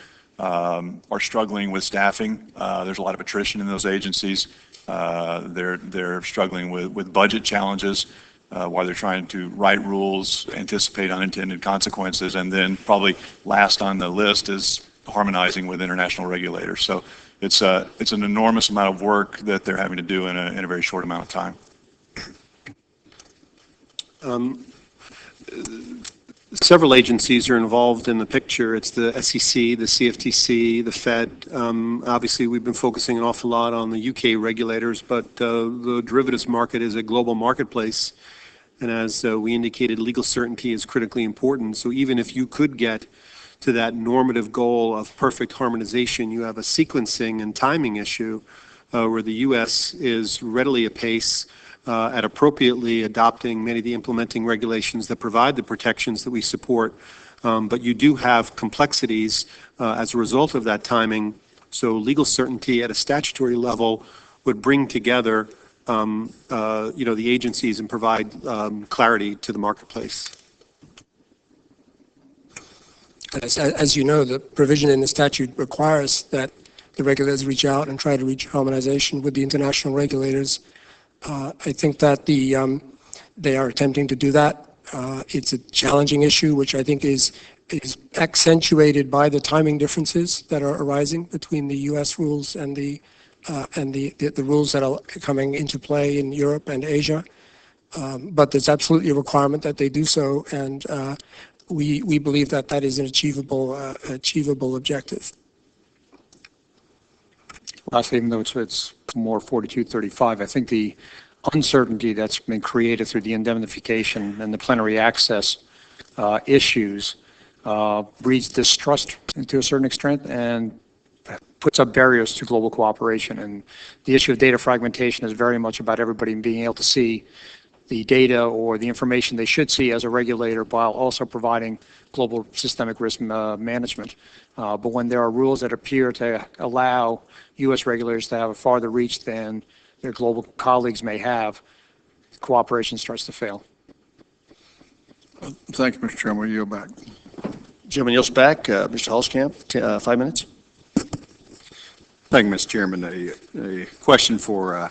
C: are struggling with staffing. There's a lot of attrition in those agencies. They're struggling with budget challenges while they're trying to write rules, anticipate unintended consequences, and then probably last on the list is harmonizing with international regulators. So it's an enormous amount of work that they're having to do in a very short amount of time.
D: Several agencies are involved in the picture. It's the SEC, the CFTC, the Fed. Obviously, we've been focusing an awful lot on the UK regulators, but the derivatives market is a global marketplace. And as we indicated, legal certainty is critically important. So even if you could get to that normative goal of perfect harmonization, you have a sequencing and timing issue where the U.S. is readily apace at appropriately adopting many of the implementing regulations that provide the protections that we support. But you do have complexities as a result of that timing. So legal certainty at a statutory level would bring together the agencies and provide clarity to the marketplace.
E: As you know, the provision in the statute requires that the regulators reach out and try to reach harmonization with the international regulators. I think that they are attempting to do that. It's a challenging issue, which I think is accentuated by the timing differences that are arising between the U.S. rules and the rules that are coming into play in Europe and Asia. But there's absolutely a requirement that they do so, and we believe that that is an achievable objective.
F: Lastly, even though it's more 4235, I think the uncertainty that's been created through the indemnification and the plenary access issues breeds distrust to a certain extent and puts up barriers to global cooperation. And the issue of data fragmentation is very much about everybody being able to see the data or the information they should see as a regulator while also providing global systemic risk management. But when there are rules that appear to allow U.S. regulators to have a farther reach than their global colleagues may have, cooperation starts to fail.
B: Thank you, Mr. Chairman. We'll yield back.
A: Gentleman yields back. Mr. Holzkamp, 5 minutes.
H: Thank you, Mr. Chairman. A question for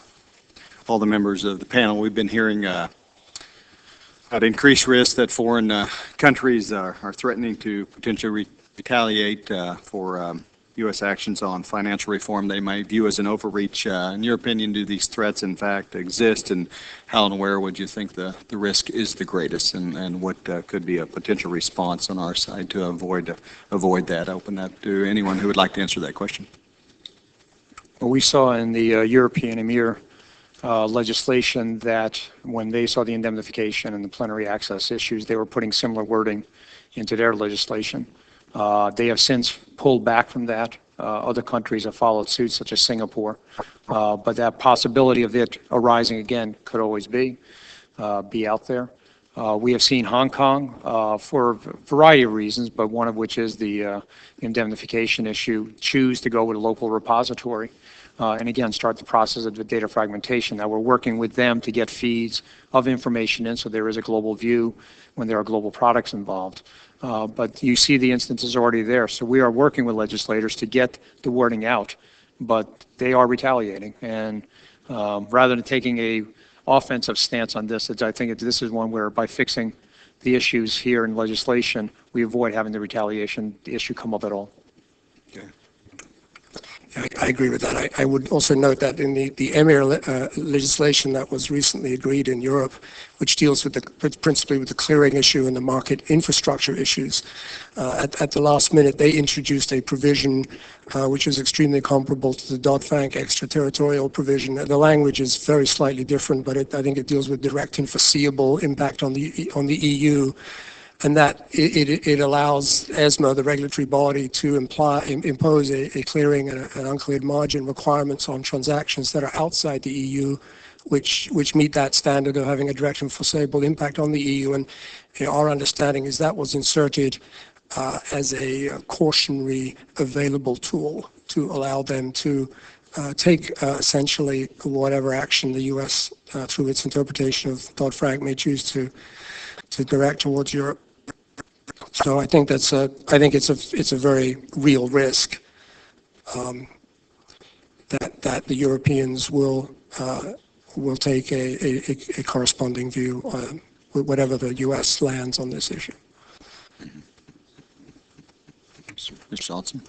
H: all the members of the panel. We've been hearing about increased risk that foreign countries are threatening to potentially retaliate for U.S. actions on financial reform they might view as an overreach. In your opinion, do these threats in fact exist, and how and where would you think the risk is the greatest, and what could be a potential response on our side to avoid that? Open that to anyone who would like to answer that question.
F: Well, we saw in the European EMIR legislation that when they saw the indemnification and the plenary access issues, they were putting similar wording into their legislation. They have since pulled back from that. Other countries have followed suit, such as Singapore. But that possibility of it arising again could always be out there. We have seen Hong Kong, for a variety of reasons, but one of which is the indemnification issue, choose to go with a local repository. And again, start the process of the data fragmentation. Now we're working with them to get feeds of information in so there is a global view when there are global products involved. But you see the instances already there. So we are working with legislators to get the wording out, but they are retaliating. And rather than taking a offensive stance on this, I think this is one where by fixing the issues here in legislation, we avoid having the retaliation issue come up at all.
H: Okay.
E: I agree with that. I would also note that in the EMIR legislation that was recently agreed in Europe, which deals with principally with the clearing issue and the market infrastructure issues, at the last minute they introduced a provision which is extremely comparable to the Dodd-Frank extraterritorial provision. The language is very slightly different, but I think it deals with direct and foreseeable impact on the EU. And that it allows ESMA, the regulatory body, to impose a clearing and an uncleared margin requirements on transactions that are outside the EU, which meet that standard of having a direct and foreseeable impact on the EU. And our understanding is that was inserted as a cautionary available tool to allow them to take essentially whatever action the U.S. Through its interpretation of Dodd-Frank may choose to direct towards Europe. So I think it's a very real risk that the Europeans will take a corresponding view whatever the U.S. lands on this issue.
H: Mr. Saltzman.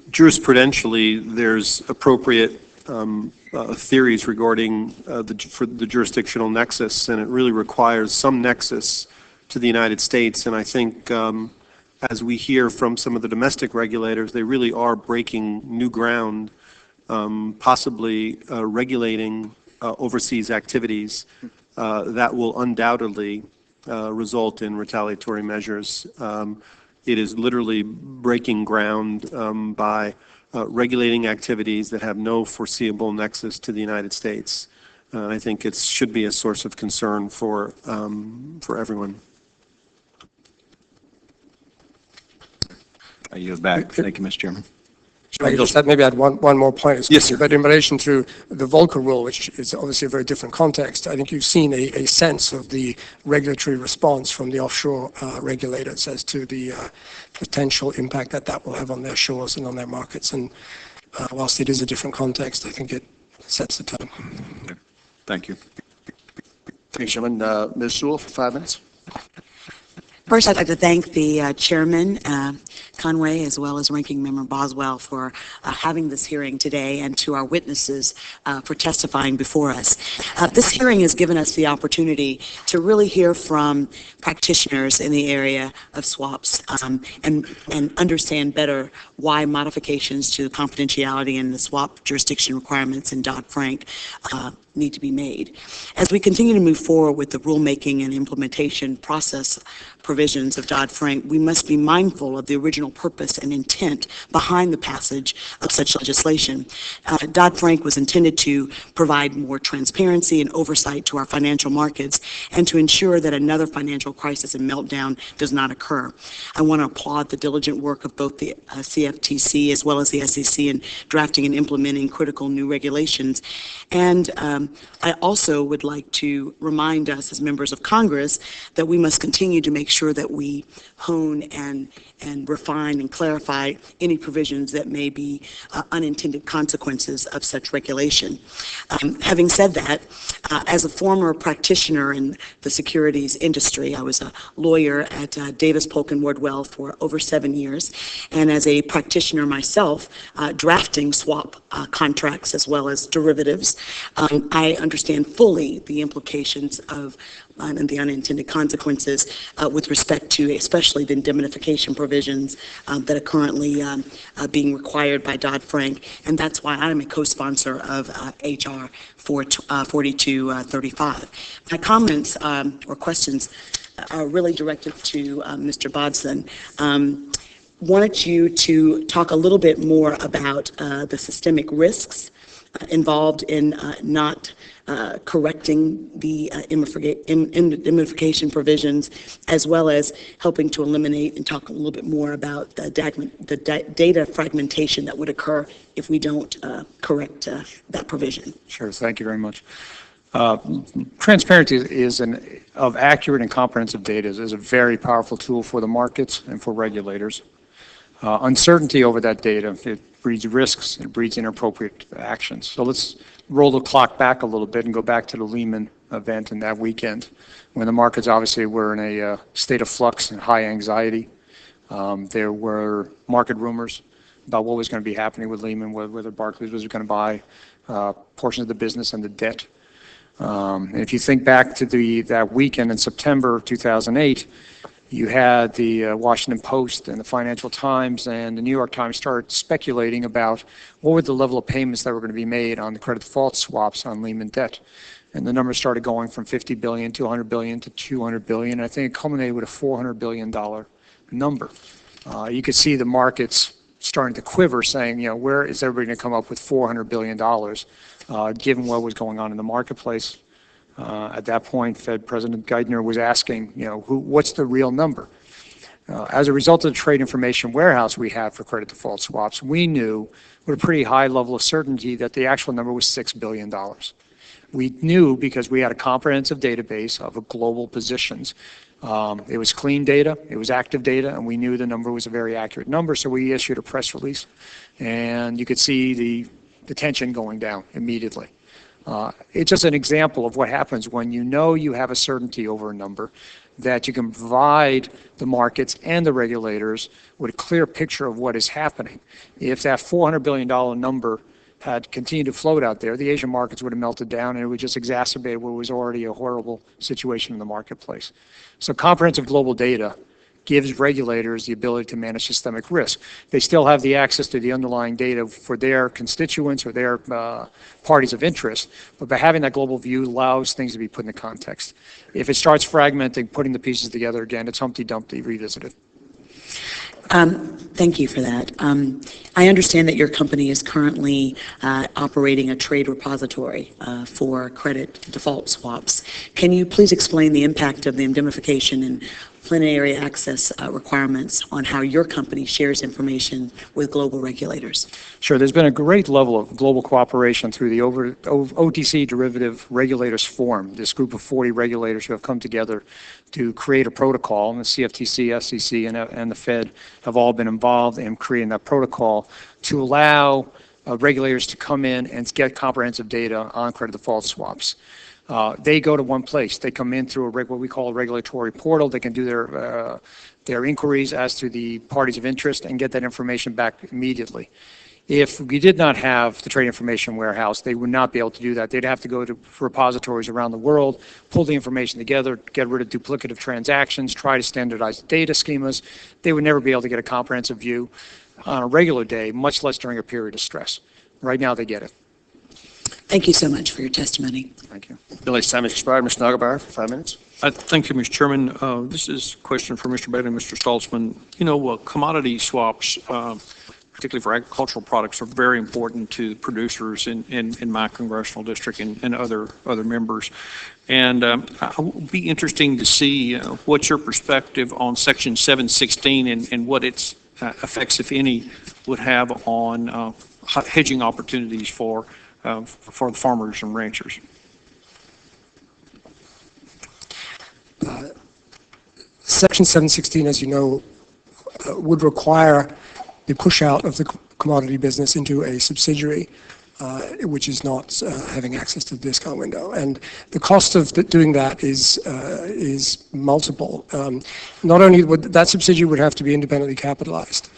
D: Jurisprudentially, there's appropriate theories regarding for the jurisdictional nexus, and it really requires some nexus to the United States. And I think as we hear from some of the domestic regulators, they really are breaking new ground, possibly regulating overseas activities that will undoubtedly result in retaliatory measures. It is literally breaking ground by regulating activities that have no foreseeable nexus to the United States. I think it should be a source of concern for everyone.
H: I yield back. Thank you, Mr. Chairman.
E: I could just maybe add one more point.
H: Yes, sir.
E: But in relation to the Volcker rule, which is obviously a very different context, I think you've seen a sense of the regulatory response from the offshore regulators as to the potential impact that will have on their shores and on their markets. And whilst it is a different context, I think it sets the tone.
H: Thank you.
A: Thanks, Chairman. Ms. Sewell for 5 minutes.
I: First, I'd like to thank the chairman, Conway, as well as Ranking Member Boswell for having this hearing today, and to our witnesses for testifying before us. This hearing has given us the opportunity to really hear from practitioners in the area of swaps and understand better why modifications to confidentiality and the swap jurisdiction requirements in Dodd-Frank need to be made. As we continue to move forward with the rulemaking and implementation process provisions of Dodd-Frank, we must be mindful of the original purpose and intent behind the passage of such legislation. Dodd-Frank was intended to provide more transparency and oversight to our financial markets and to ensure that another financial crisis and meltdown does not occur. I want to applaud the diligent work of both the CFTC as well as the SEC in drafting and implementing critical new regulations. And I also would like to remind us as members of Congress that we must continue to make sure that we hone and refine and clarify any provisions that may be unintended consequences of such regulation. Having said that, as a former practitioner in the securities industry, I was a lawyer at Davis Polk & Wardwell for over 7 years, and as a practitioner myself, drafting swap contracts as well as derivatives, I understand fully the implications of and the unintended consequences with respect to especially the indemnification provisions that are currently being required by Dodd-Frank, and that's why I'm a co-sponsor of HR 4235. My comments or questions are really directed to Mr. Bodson. Wanted you to talk a little bit more about the systemic risks involved in not correcting the indemnification provisions, as well as helping to eliminate and talk a little bit more about the data fragmentation that would occur if we don't correct that provision.
F: Sure, thank you very much. Transparency of accurate and comprehensive data is a very powerful tool for the markets and for regulators. Uncertainty over that data, it breeds risks, it breeds inappropriate actions. So let's roll the clock back a little bit and go back to the Lehman event in that weekend, when the markets obviously were in a state of flux and high anxiety. There were market rumors about what was going to be happening with Lehman, whether Barclays was going to buy portions of the business and the debt. And if you think back to that weekend in September of 2008, you had the Washington Post and the Financial Times and the New York Times start speculating about what were the level of payments that were going to be made on the credit default swaps on Lehman debt. And the numbers started going from $50 billion to $100 billion to $200 billion. I think it culminated with a $400 billion number. You could see the markets starting to quiver, saying, where is everybody going to come up with $400 billion, given what was going on in the marketplace? At that point, Fed President Geithner was asking, what's the real number? As a result of the trade information warehouse we have for credit default swaps, we knew with a pretty high level of certainty that the actual number was $6 billion. We knew because we had a comprehensive database of global positions. It was clean data, it was active data, and we knew the number was a very accurate number, so we issued a press release, and you could see the tension going down immediately. It's just an example of what happens when you have a certainty over a number, that you can provide the markets and the regulators with a clear picture of what is happening. If that $400 billion number had continued to float out there, the Asian markets would have melted down, and it would just exacerbate what was already a horrible situation in the marketplace. So comprehensive global data gives regulators the ability to manage systemic risk. They still have the access to the underlying data for their constituents or their parties of interest, but by having that global view allows things to be put in the context. If it starts fragmenting, putting the pieces together again, it's Humpty Dumpty revisited.
I: Thank you for that. I understand that your company is currently operating a trade repository for credit default swaps. Can you please explain the impact of the indemnification and plenary access requirements on how your company shares information with global regulators?
F: Sure, there's been a great level of global cooperation through the OTC Derivative Regulators Forum, this group of 40 regulators who have come together to create a protocol, and the CFTC, SEC, and the Fed have all been involved in creating that protocol to allow regulators to come in and get comprehensive data on credit default swaps. They go to one place. They come in through what we call a regulatory portal. They can do their inquiries as to the parties of interest and get that information back immediately. If we did not have the trade information warehouse, they would not be able to do that. They'd have to go to repositories around the world, pull the information together, get rid of duplicative transactions, try to standardize data schemas. They would never be able to get a comprehensive view on a regular day, much less during a period of stress. Right now, they get it.
I: Thank you so much for your testimony.
F: Thank you.
A: Billy's time has expired. Mr. Nagelbauer for 5 minutes.
J: Thank you, Mr. Chairman. This is a question for Mr. Bailey and Mr. Stoltzman. You know, commodity swaps, particularly for agricultural products, are very important to producers in my congressional district and other members. And it would be interesting to see what's your perspective on Section 716 and what its effects, if any, would have on hedging opportunities for the farmers and ranchers.
E: Section 716, as you know, would require the push out of the commodity business into a subsidiary, which is not having access to the discount window. And the cost of doing that is multiple. Not only would that subsidiary would have to be independently capitalized,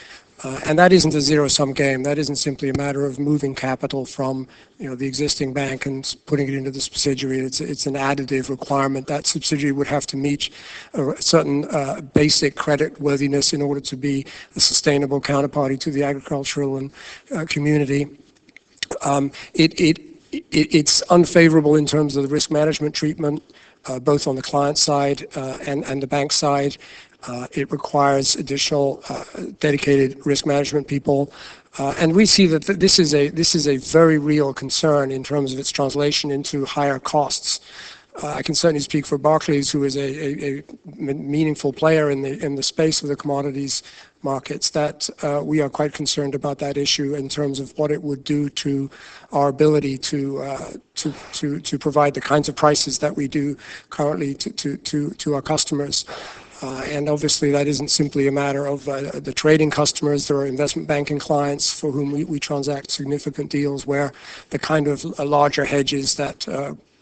E: and that isn't a zero-sum game. That isn't simply a matter of moving capital from, the existing bank and putting it into the subsidiary. It's an additive requirement. That subsidiary would have to meet a certain basic credit worthiness in order to be a sustainable counterparty to the agricultural and community. It's unfavorable in terms of the risk management treatment, both on the client side and the bank side. It requires additional dedicated risk management people, and we see that this is a very real concern in terms of its translation into higher costs. I can certainly speak for Barclays, who is a meaningful player in the space of the commodities markets, that we are quite concerned about that issue in terms of what it would do to our ability to provide the kinds of prices that we do currently to our customers. And obviously, that isn't simply a matter of the trading customers. There are investment banking clients for whom we transact significant deals where the kind of larger hedges that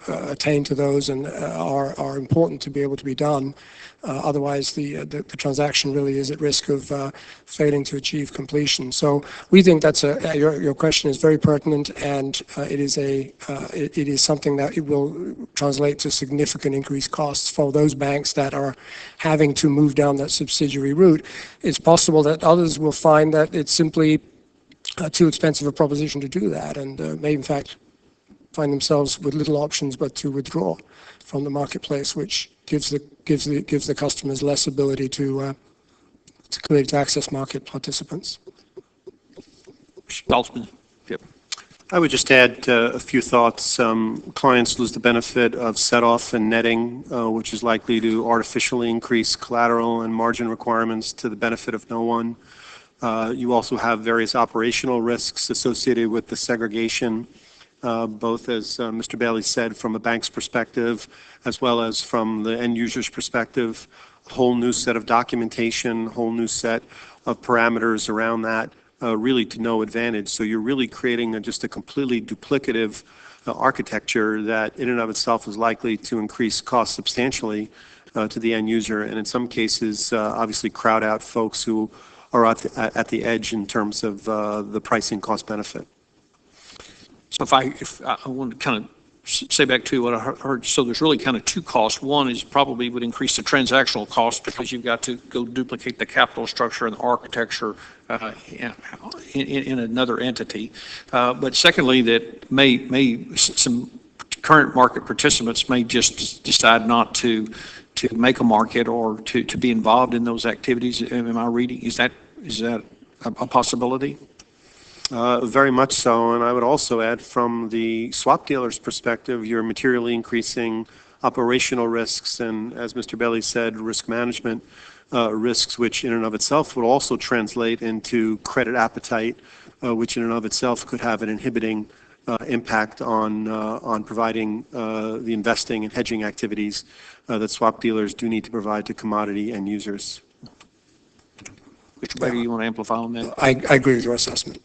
E: attain to those and are important to be able to be done. Otherwise, the transaction really is at risk of failing to achieve completion. So we think that's your question is very pertinent, and it is something that it will translate to significant increased costs for those banks that are having to move down that subsidiary route. It's possible that others will find that it's simply too expensive a proposition to do that, and may in fact find themselves with little options but to withdraw from the marketplace, which gives the customers less ability to access market participants.
J: Stoltzman.
D: Yep. I would just add a few thoughts. Clients lose the benefit of set-off and netting, which is likely to artificially increase collateral and margin requirements to the benefit of no one. You also have various operational risks associated with the segregation, both, as Mr. Bailey said, from a bank's perspective, as well as from the end user's perspective. A whole new set of documentation, whole new set of parameters around that, really to no advantage. So you're really creating just a completely duplicative architecture that in and of itself is likely to increase costs substantially to the end user, and in some cases, obviously crowd out folks who are at the edge in terms of the pricing cost benefit.
J: So if I want to kind of say back to what I heard, so there's really kind of two costs. One is probably would increase the transactional cost because you've got to go duplicate the capital structure and the architecture in another entity. But secondly, that some current market participants may just decide not to make a market or to be involved in those activities. Am I reading? Is that a possibility?
D: Very much so, and I would also add from the swap dealer's perspective, you're materially increasing operational risks, and as Mr. Bailey said, risk management risks, which in and of itself would also translate into credit appetite, which in and of itself could have an inhibiting impact on providing the investing and hedging activities that swap dealers do need to provide to commodity end users.
J: Mr. Bailey, you want to amplify on that?
E: I agree with your assessment.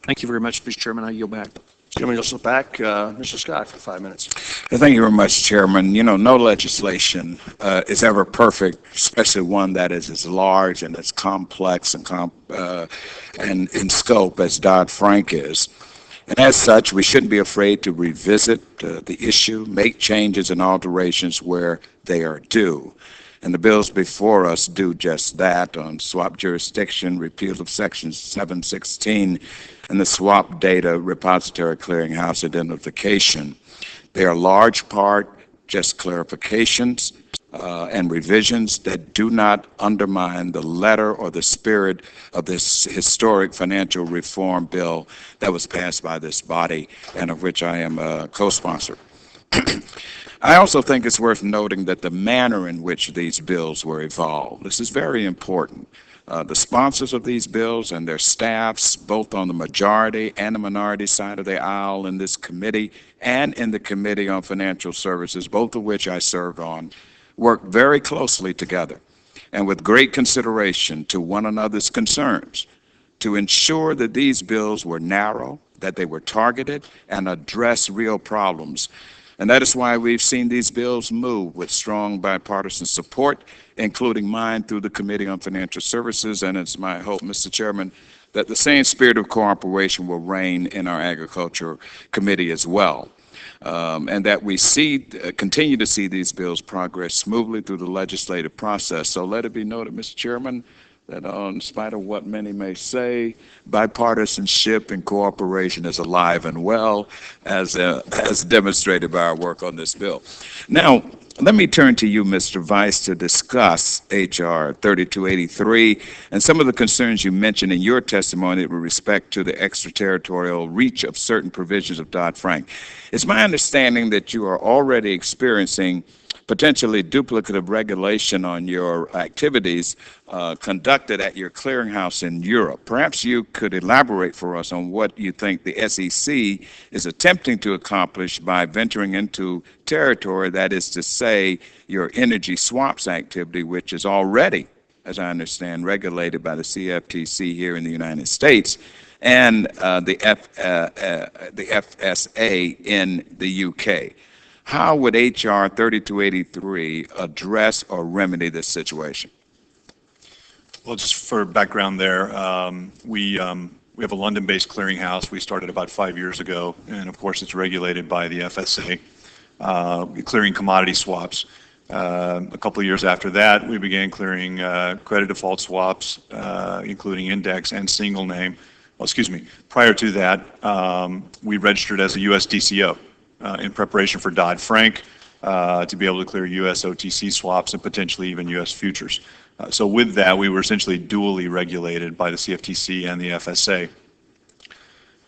J: Thank you very much, Mr. Chairman. I yield back.
A: Chairman yields back. Mr. Scott for 5 minutes.
K: Thank you very much, Chairman. You know, no legislation is ever perfect, especially one that is as large and as complex and in scope as Dodd-Frank is. And as such, we shouldn't be afraid to revisit the issue, make changes and alterations where they are due. And the bills before us do just that on swap jurisdiction, repeal of Section 716, and the swap data repository clearinghouse indemnification. They are large part just clarifications and revisions that do not undermine the letter or the spirit of this historic financial reform bill that was passed by this body and of which I am a co-sponsor. I also think it's worth noting that the manner in which these bills were evolved, this is very important. The sponsors of these bills and their staffs, both on the majority and the minority side of the aisle in this committee and in the Committee on Financial Services, both of which I served on, worked very closely together and with great consideration to one another's concerns to ensure that these bills were narrow, that they were targeted, and address real problems. And that is why we've seen these bills move with strong bipartisan support, including mine through the Committee on Financial Services. And it's my hope, Mr. Chairman, that the same spirit of cooperation will reign in our Agriculture Committee as well. And that we continue to see these bills progress smoothly through the legislative process. So let it be noted, Mr. Chairman, that in spite of what many may say, bipartisanship and cooperation is alive and well, as demonstrated by our work on this bill. Now, let me turn to you, Mr. Vice, to discuss H.R. 3283 and some of the concerns you mentioned in your testimony with respect to the extraterritorial reach of certain provisions of Dodd-Frank. It's my understanding that you are already experiencing potentially duplicative regulation on your activities conducted at your clearinghouse in Europe. Perhaps you could elaborate for us on what you think the SEC is attempting to accomplish by venturing into territory, that is to say, your energy swaps activity, which is already, as I understand, regulated by the CFTC here in the United States, and the FSA in the UK. How would H.R. 3283 address or remedy this situation?
C: Well, just for background there, we have a London-based clearinghouse. We started about 5 years ago, and of course it's regulated by the FSA, clearing commodity swaps. A couple of years after that, we began clearing credit default swaps, including index and single name. Well, excuse me. Prior to that, we registered as a U.S. DCO. In preparation for Dodd-Frank to be able to clear U.S. OTC swaps and potentially even U.S. futures. So with that, we were essentially dually regulated by the CFTC and the FSA.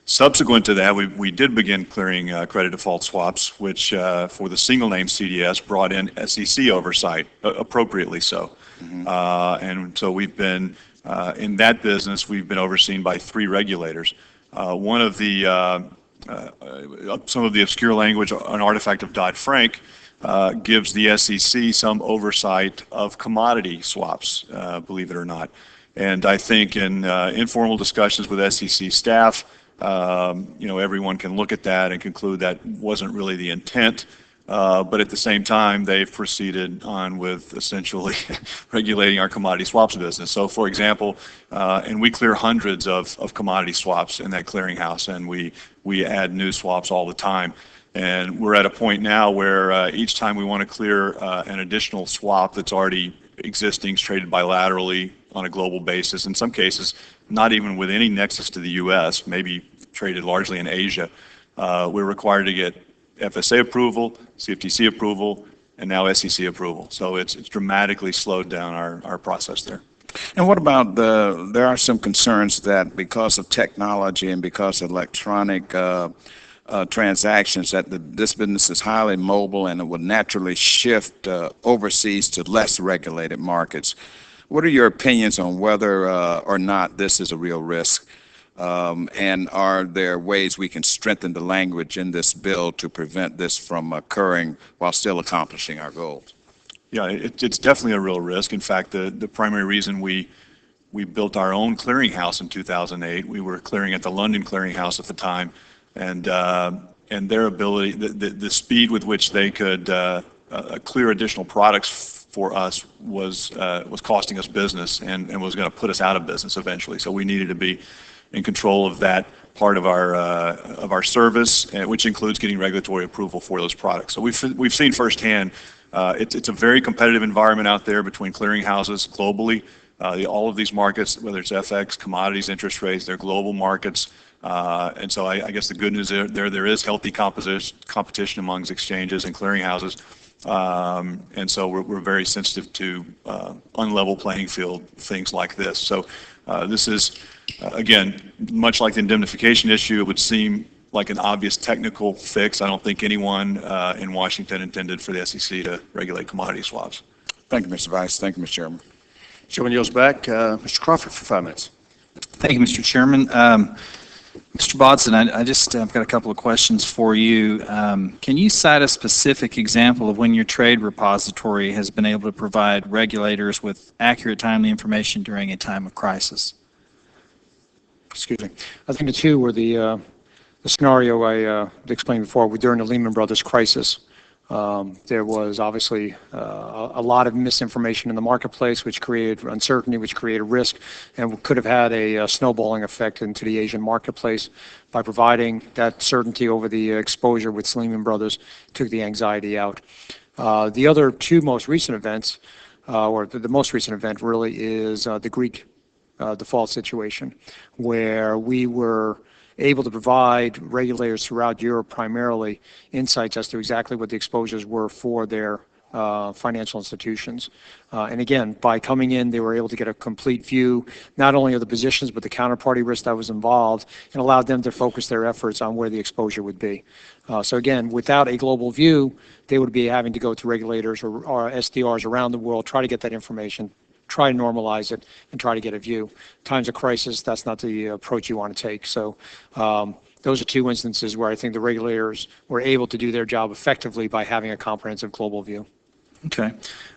C: Subsequent to that, we did begin clearing credit default swaps, which for the single name CDS brought in SEC oversight, appropriately so. And so we've been, in that business, we've been overseen by 3 regulators. One of the some of the obscure language, an artifact of Dodd-Frank, gives the SEC some oversight of commodity swaps, believe it or not. And I think in informal discussions with SEC staff, everyone can look at that and conclude that wasn't really the intent. But at the same time, they've proceeded on with essentially regulating our commodity swaps business. So, for example, and we clear hundreds of commodity swaps in that clearinghouse, and we add new swaps all the time. And we're at a point now where each time we want to clear an additional swap that's already existing, traded bilaterally on a global basis, in some cases, not even with any nexus to the U.S., maybe traded largely in Asia, we're required to get FSA approval, CFTC approval, and now SEC approval. So it's dramatically slowed down our process there.
K: And what about there are some concerns that because of technology and because of electronic transactions, that this business is highly mobile and it will naturally shift overseas to less regulated markets. What are your opinions on whether or not this is a real risk? And are there ways we can strengthen the language in this bill to prevent this from occurring while still accomplishing our goals?
C: Yeah, it's definitely a real risk. In fact, the primary reason we built our own clearinghouse in 2008, we were clearing at the London Clearinghouse at the time, and their ability, the speed with which they could clear additional products for us was costing us business and was going to put us out of business eventually. So we needed to be in control of that part of our service, which includes getting regulatory approval for those products. So we've seen firsthand. It's a very competitive environment out there between clearinghouses globally. All of these markets, whether it's FX, commodities, interest rates, they're global markets. And so I guess the good news there is healthy competition amongst exchanges and clearinghouses. And so we're very sensitive to unlevel playing field, things like this. So this is, again, much like the indemnification issue, it would seem like an obvious technical fix. I don't think anyone in Washington intended for the SEC to regulate commodity swaps.
K: Thank you, Mr. Vice. Thank you, Mr. Chairman.
A: Chairman yields back. Mr. Crawford for 5 minutes.
L: Thank you, Mr. Chairman. Mr. Bodson, I've got a couple of questions for you. Can you cite a specific example of when your trade repository has been able to provide regulators with accurate, timely information during a time of crisis?
F: Excuse me. I think the two were the scenario I explained before during the Lehman Brothers crisis. There was obviously a lot of misinformation in the marketplace, which created uncertainty, which created risk, and could have had a snowballing effect into the Asian marketplace. By providing that certainty over the exposure with Lehman Brothers, took the anxiety out. The other two most recent events, or the most recent event really, is the Greek default situation, where we were able to provide regulators throughout Europe primarily insights as to exactly what the exposures were for their financial institutions. And again, by coming in, they were able to get a complete view, not only of the positions, but the counterparty risk that was involved, and allowed them to focus their efforts on where the exposure would be. So again, without a global view, they would be having to go to regulators or SDRs around the world, try to get that information, try to normalize it, and try to get a view. Times of crisis, that's not the approach you want to take. So those are two instances where I think the regulators were able to do their job effectively by having a comprehensive global view.
L: Okay.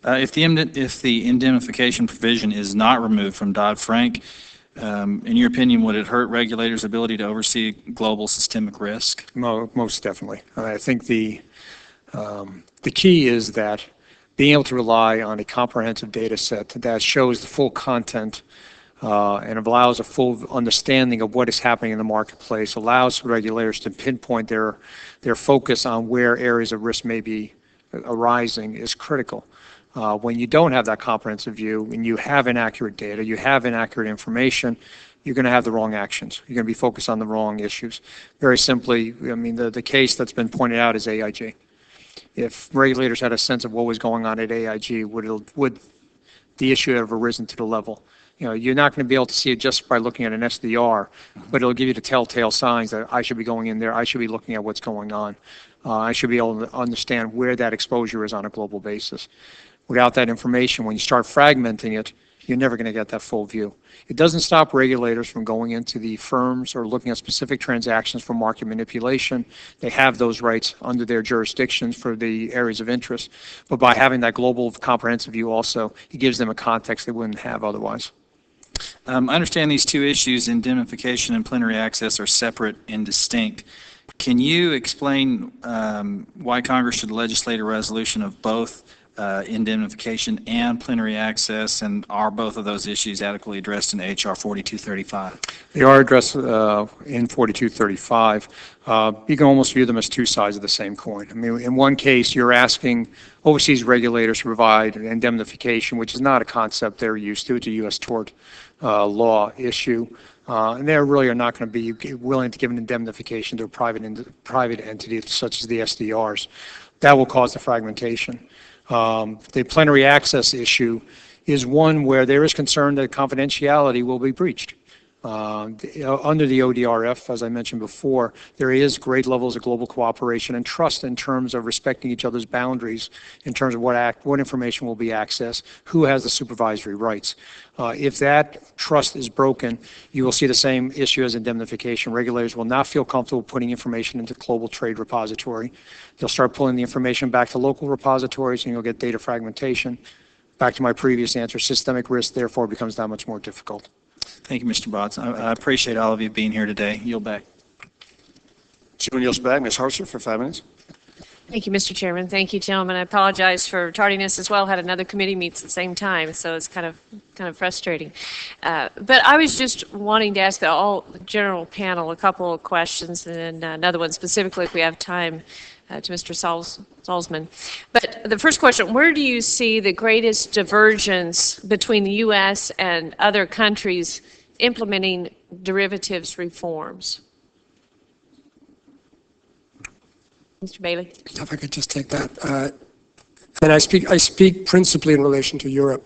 L: If the indemnification provision is not removed from Dodd-Frank, in your opinion, would it hurt regulators' ability to oversee global systemic risk?
F: Most definitely. I think the key is that being able to rely on a comprehensive data set that shows the full content and allows a full understanding of what is happening in the marketplace, allows regulators to pinpoint their focus on where areas of risk may be arising, is critical. When you don't have that comprehensive view and you have inaccurate data, you have inaccurate information, you're going to have the wrong actions. You're going to be focused on the wrong issues. Very simply, I mean, the case that's been pointed out is AIG. If regulators had a sense of what was going on at AIG, would the issue have arisen to the level? You know, you're not going to be able to see it just by looking at an SDR, but it'll give you the telltale signs that I should be going in there, I should be looking at what's going on. I should be able to understand where that exposure is on a global basis. Without that information, when you start fragmenting it, you're never going to get that full view. It doesn't stop regulators from going into the firms or looking at specific transactions for market manipulation. They have those rights under their jurisdictions for the areas of interest. But by having that global comprehensive view also, it gives them a context they wouldn't have otherwise.
L: I understand these two issues, indemnification and plenary access, are separate and distinct. Can you explain why Congress should legislate a resolution of both indemnification and plenary access, and are both of those issues adequately addressed in H.R. 4235?
F: They are addressed in 4235. You can almost view them as two sides of the same coin. I mean, in one case, you're asking overseas regulators to provide indemnification, which is not a concept they're used to. It's a U.S. tort law issue. And they really are not going to be willing to give an indemnification to a private entity such as the SDRs. That will cause the fragmentation. The plenary access issue is one where there is concern that confidentiality will be breached. Under the ODRF, as I mentioned before, there is great levels of global cooperation and trust in terms of respecting each other's boundaries, in terms of what information will be accessed, who has the supervisory rights. If that trust is broken, you will see the same issue as indemnification. Regulators will not feel comfortable putting information into global trade repository. They'll start pulling the information back to local repositories, and you'll get data fragmentation. Back to my previous answer, systemic risk therefore becomes that much more difficult.
L: Thank you, Mr. Botts. I appreciate all of you being here today. Yield back.
A: Chairman yields back. Ms. Hartzler for 5 minutes.
M: Thank you, Mr. Chairman. Thank you, gentlemen. I apologize for tardiness as well. Had another committee meets at the same time, so it's kind of frustrating. But I was just wanting to ask the general panel a couple of questions, and then another one specifically if we have time to Mr. Salzman. But the first question: where do you see the greatest divergence between the U.S. and other countries implementing derivatives reforms? Mr. Bailey.
E: If I could just take that. And I speak principally in relation to Europe.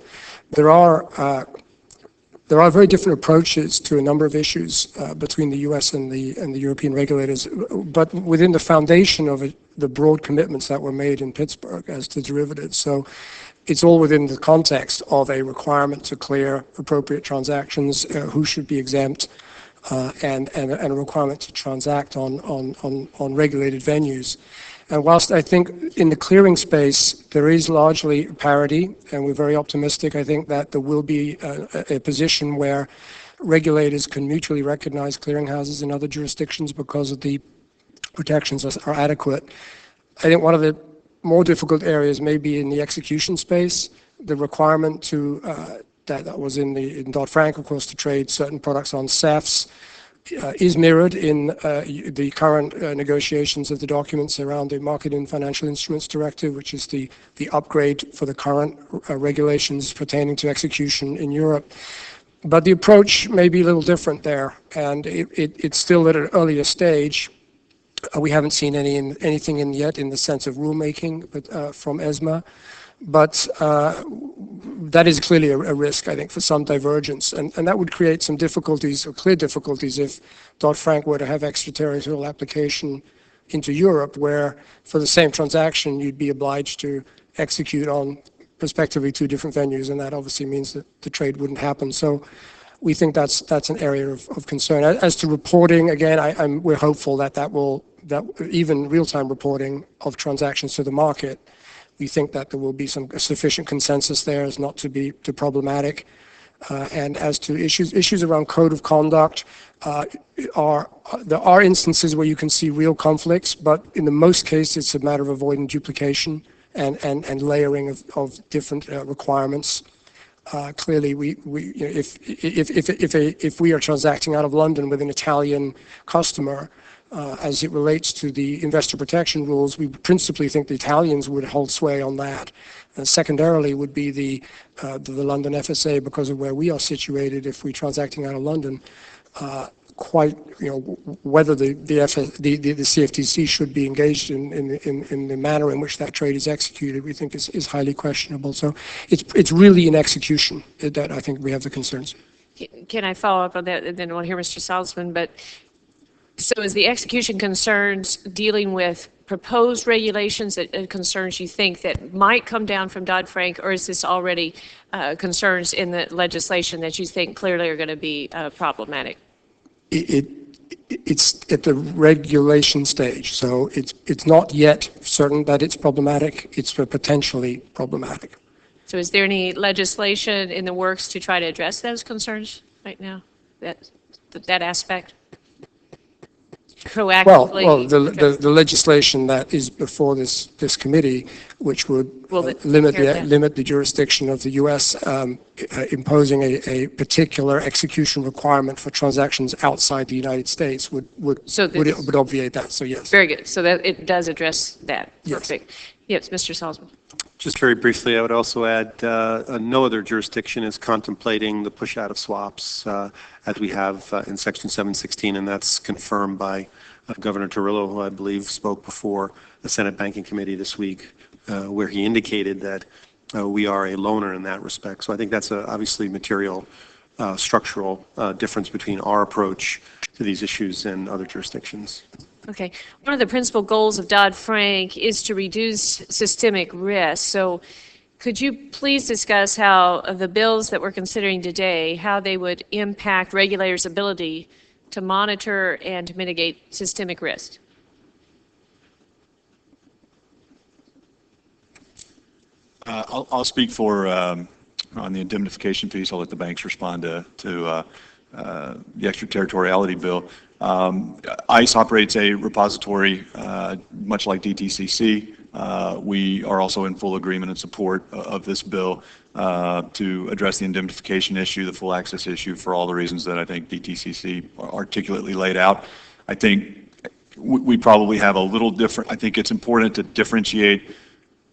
E: There are very different approaches to a number of issues between the U.S. and the European regulators, but within the foundation of the broad commitments that were made in Pittsburgh as to derivatives. So it's all within the context of a requirement to clear appropriate transactions, who should be exempt, and a requirement to transact on regulated venues. And whilst I think in the clearing space there is largely parity, and we're very optimistic, I think that there will be a position where regulators can mutually recognize clearinghouses in other jurisdictions because of the protections are adequate. I think one of the more difficult areas may be in the execution space. The requirement to that was in Dodd-Frank, of course, to trade certain products on CEFs is mirrored in the current negotiations of the documents around the Market in Financial Instruments Directive, which is the upgrade for the current regulations pertaining to execution in Europe. But the approach may be a little different there, and it's still at an earlier stage. We haven't seen anything in yet in the sense of rulemaking from ESMA. But that is clearly a risk, I think, for some divergence. And that would create some difficulties, or clear difficulties, if Dodd-Frank were to have extraterritorial application into Europe, where for the same transaction you'd be obliged to execute on prospectively 2 different venues, and that obviously means that the trade wouldn't happen. So we think that's an area of concern. As to reporting, again, we're hopeful that even real-time reporting of transactions to the market, we think that there will be some sufficient consensus there as not to be too problematic. And as to issues around code of conduct, there are instances where you can see real conflicts, but in the most cases it's a matter of avoiding duplication and layering of different requirements. Clearly, if we are transacting out of London with an Italian customer, as it relates to the investor protection rules, we principally think the Italians would hold sway on that. Secondarily would be the London FSA, because of where we are situated. If we're transacting out of London, whether the CFTC should be engaged in the manner in which that trade is executed, we think is highly questionable. So it's really in execution that I think we have the concerns.
M: Can I follow up on that, and then we'll hear Mr. Salzman, but so is the execution concerns dealing with proposed regulations that concerns you think that might come down from Dodd-Frank, or is this already concerns in the legislation that you think clearly are going to be problematic?
E: It's at the regulation stage, so it's not yet certain that it's problematic. It's potentially problematic.
M: So is there any legislation in the works to try to address those concerns right now, that aspect? Proactively.
E: Well, the legislation that is before this committee, which would limit the jurisdiction of the U.S. Imposing a particular execution requirement for transactions outside the United States would obviate that. So yes.
M: Very good. So that it does address that.
E: Yes.
M: Perfect. Yes, Mr. Salzman.
D: Just very briefly, I would also add no other jurisdiction is contemplating the push out of swaps as we have in Section 716, and that's confirmed by Governor Torrillo, who I believe spoke before the Senate Banking Committee this week, where he indicated that we are a loaner in that respect. So I think that's obviously material structural difference between our approach to these issues and other jurisdictions.
M: Okay. One of the principal goals of Dodd-Frank is to reduce systemic risk. So could you please discuss how the bills that we're considering today, how they would impact regulators' ability to monitor and to mitigate systemic risk?
C: I'll speak for on the indemnification piece. I'll let the banks respond to the extraterritoriality bill. ICE operates a repository much like DTCC. We are also in full agreement and support of this bill to address the indemnification issue, the full access issue, for all the reasons that I think DTCC articulately laid out. I think we probably have a little different. I think it's important to differentiate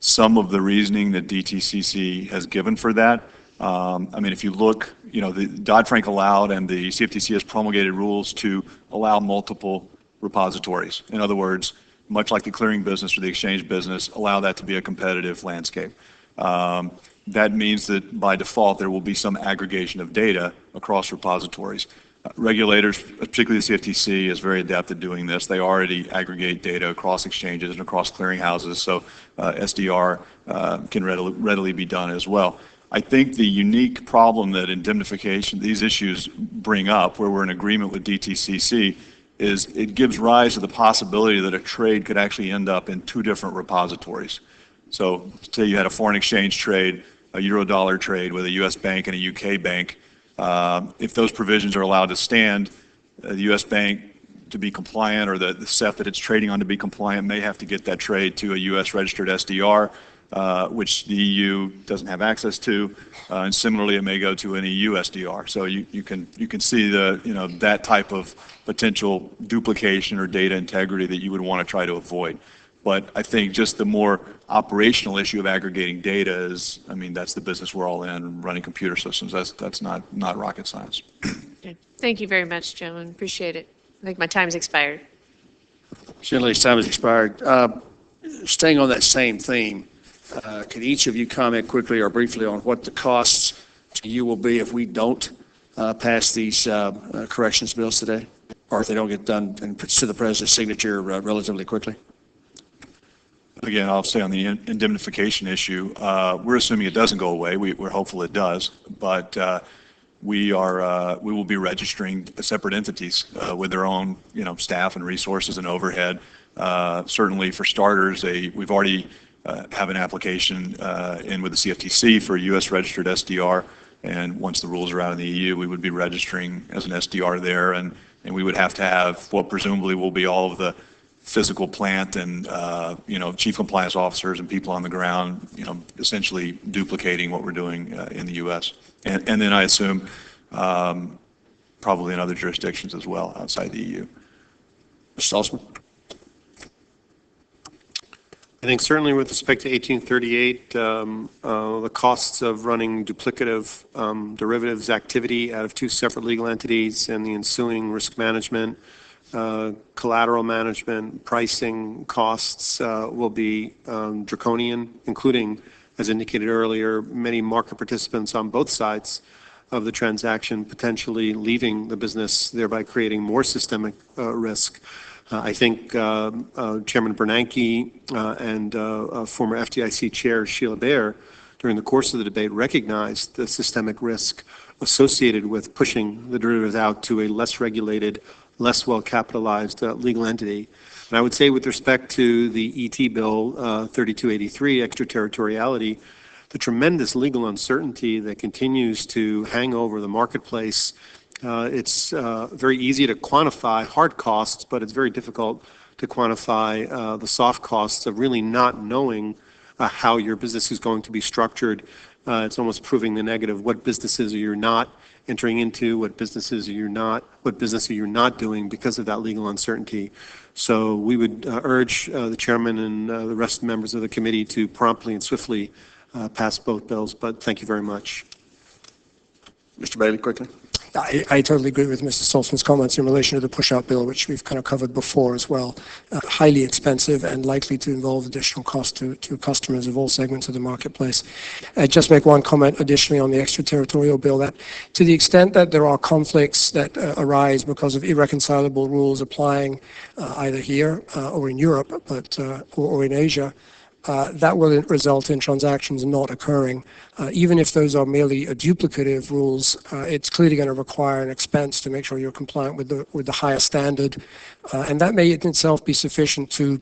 C: some of the reasoning that DTCC has given for that. I mean, if you look, the Dodd-Frank allowed and the CFTC has promulgated rules to allow multiple repositories. In other words, much like the clearing business or the exchange business, allow that to be a competitive landscape. That means that by default, there will be some aggregation of data across repositories. Regulators, particularly the CFTC, is very adept at doing this. They already aggregate data across exchanges and across clearinghouses, so SDR can readily be done as well. I think the unique problem that indemnification, these issues bring up, where we're in agreement with DTCC, is it gives rise to the possibility that a trade could actually end up in two different repositories. So say you had a foreign exchange trade, a euro-dollar trade with a U.S. bank and a U.K. bank. If those provisions are allowed to stand, the U.S. bank, to be compliant, or the SEF that it's trading on to be compliant, may have to get that trade to a U.S. registered SDR, which the EU doesn't have access to, and similarly, it may go to an EU SDR. So you can see that type of potential duplication or data integrity that you would want to try to avoid. But I think just the more operational issue of aggregating data is, I mean, that's the business we're all in, running computer systems. That's not rocket science.
M: Okay. Thank you very much, gentlemen. Appreciate it. I think my time's expired.
A: Certainly, his time has expired. Staying on that same theme, could each of you comment quickly or briefly on what the costs to you will be if we don't pass these corrections bills today, or if they don't get done and put to the president's signature relatively quickly?
C: Again, I'll stay on the indemnification issue. We're assuming it doesn't go away. We're hopeful it does, but we will be registering separate entities with their own staff and resources and overhead. Certainly, for starters, we've already have an application in with the CFTC for a U.S. registered SDR, and once the rules are out in the EU, we would be registering as an SDR there, and we would have to have what presumably will be all of the physical plant and chief compliance officers and people on the ground, essentially duplicating what we're doing in the U.S. And then I assume probably in other jurisdictions as well outside the EU.
A: Mr. Saltzman?
D: I think certainly with respect to 1838, the costs of running duplicative derivatives activity out of two separate legal entities and the ensuing risk management, collateral management, pricing costs will be draconian, including, as indicated earlier, many market participants on both sides of the transaction potentially leaving the business, thereby creating more systemic risk. I think Chairman Bernanke and former FDIC Chair Sheila Bair, during the course of the debate, recognized the systemic risk associated with pushing the derivatives out to a less regulated, less well-capitalized legal entity. And I would say with respect to the ET Bill 3283, extraterritoriality, the tremendous legal uncertainty that continues to hang over the marketplace. It's very easy to quantify hard costs, but it's very difficult to quantify the soft costs of really not knowing how your business is going to be structured. It's almost proving the negative. What businesses are you not entering into? What businesses are you not? What business are you not doing because of that legal uncertainty? So we would urge the chairman and the rest of the members of the committee to promptly and swiftly pass both bills. But thank you very much.
A: Mr. Bailey, quickly.
E: I totally agree with Mr. Stoltzman's comments in relation to the push-out bill, which we've kind of covered before as well. Highly expensive and likely to involve additional cost to customers of all segments of the marketplace. I'd just make one comment additionally on the extraterritorial bill, that to the extent that there are conflicts that arise because of irreconcilable rules applying either here or in Europe, or in Asia, that will result in transactions not occurring. Even if those are merely duplicative rules, it's clearly going to require an expense to make sure you're compliant with the higher standard, and that may in itself be sufficient to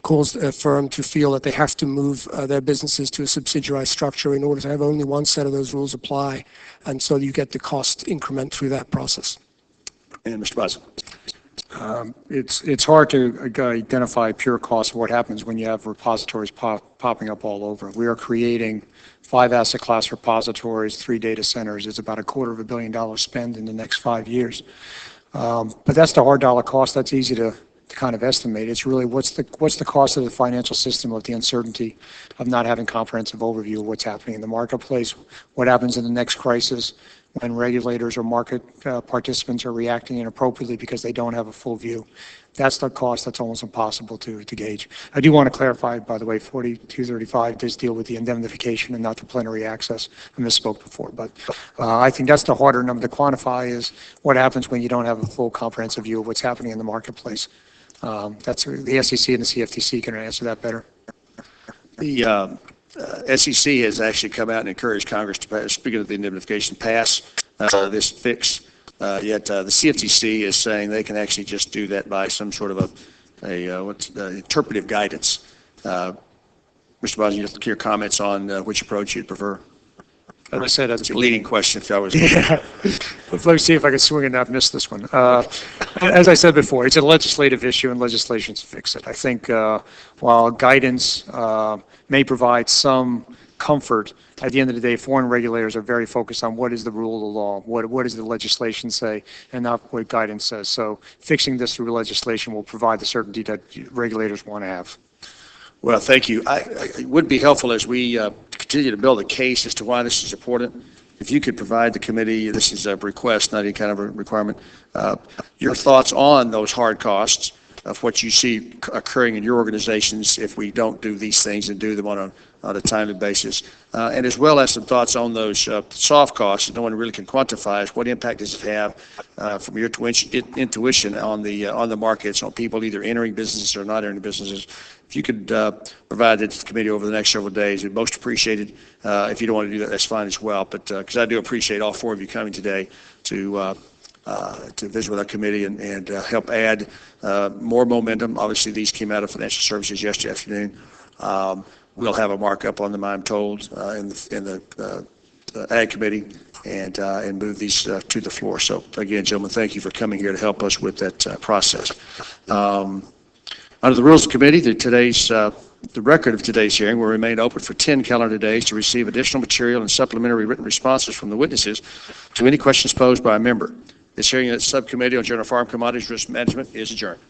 E: cause a firm to feel that they have to move their businesses to a subsidiarized structure in order to have only one set of those rules apply, and so you get the cost increment through that process.
A: And Mr. Boswell.
F: It's hard to identify pure cost of what happens when you have repositories popping up all over. We are creating 5 asset class repositories, 3 data centers. It's about $250 million spend in the next 5 years. But that's the hard dollar cost. That's easy to kind of estimate. It's really what's the cost of the financial system, of the uncertainty of not having comprehensive overview of what's happening in the marketplace, what happens in the next crisis when regulators or market participants are reacting inappropriately because they don't have a full view. That's the cost that's almost impossible to gauge. I do want to clarify, by the way, 4235 does deal with the indemnification and not the plenary access. I misspoke before, but I think that's the harder number to quantify, is what happens when you don't have a full comprehensive view of what's happening in the marketplace. That's the SEC and the CFTC can answer that better.
A: The SEC has actually come out and encouraged Congress to pass, speaking of the indemnification, pass this fix. Yet the CFTC is saying they can actually just do that by some sort of interpretive guidance. Mr. Boswell, your comments on which approach you'd prefer?
F: As I said,
A: it's a leading question. If I was,
F: yeah. Let me see if I can swing and not miss this one. As I said before, it's a legislative issue, and legislation to fix it. I think while guidance may provide some comfort, at the end of the day, foreign regulators are very focused on what is the rule of the law, what does the legislation say, and not what guidance says. So fixing this through legislation will provide the certainty that regulators want to have.
A: Well, thank you. It would be helpful as we continue to build a case as to why this is important. If you could provide the committee, this is a request, not any kind of a requirement, your thoughts on those hard costs of what you see occurring in your organizations if we don't do these things and do them on a timely basis, and as well as some thoughts on those soft costs that no one really can quantify. Is what impact does it have from your intuition on the markets, on people either entering businesses or not entering businesses? If you could provide that to the committee over the next several days, we'd most appreciated. If you don't want to do that, that's fine as well. But because I do appreciate all 4 of you coming today to visit with our committee and help add more momentum. Obviously, these came out of financial services yesterday afternoon. We'll have a markup on them, I'm told, in the Ag Committee, and move these to the floor. So again, gentlemen, thank you for coming here to help us with that process. Under the Rules Committee, the record of today's hearing will remain open for 10 calendar days to receive additional material and supplementary written responses from the witnesses to any questions posed by a member. This hearing at the Subcommittee on General Farm Commodities Risk Management is adjourned.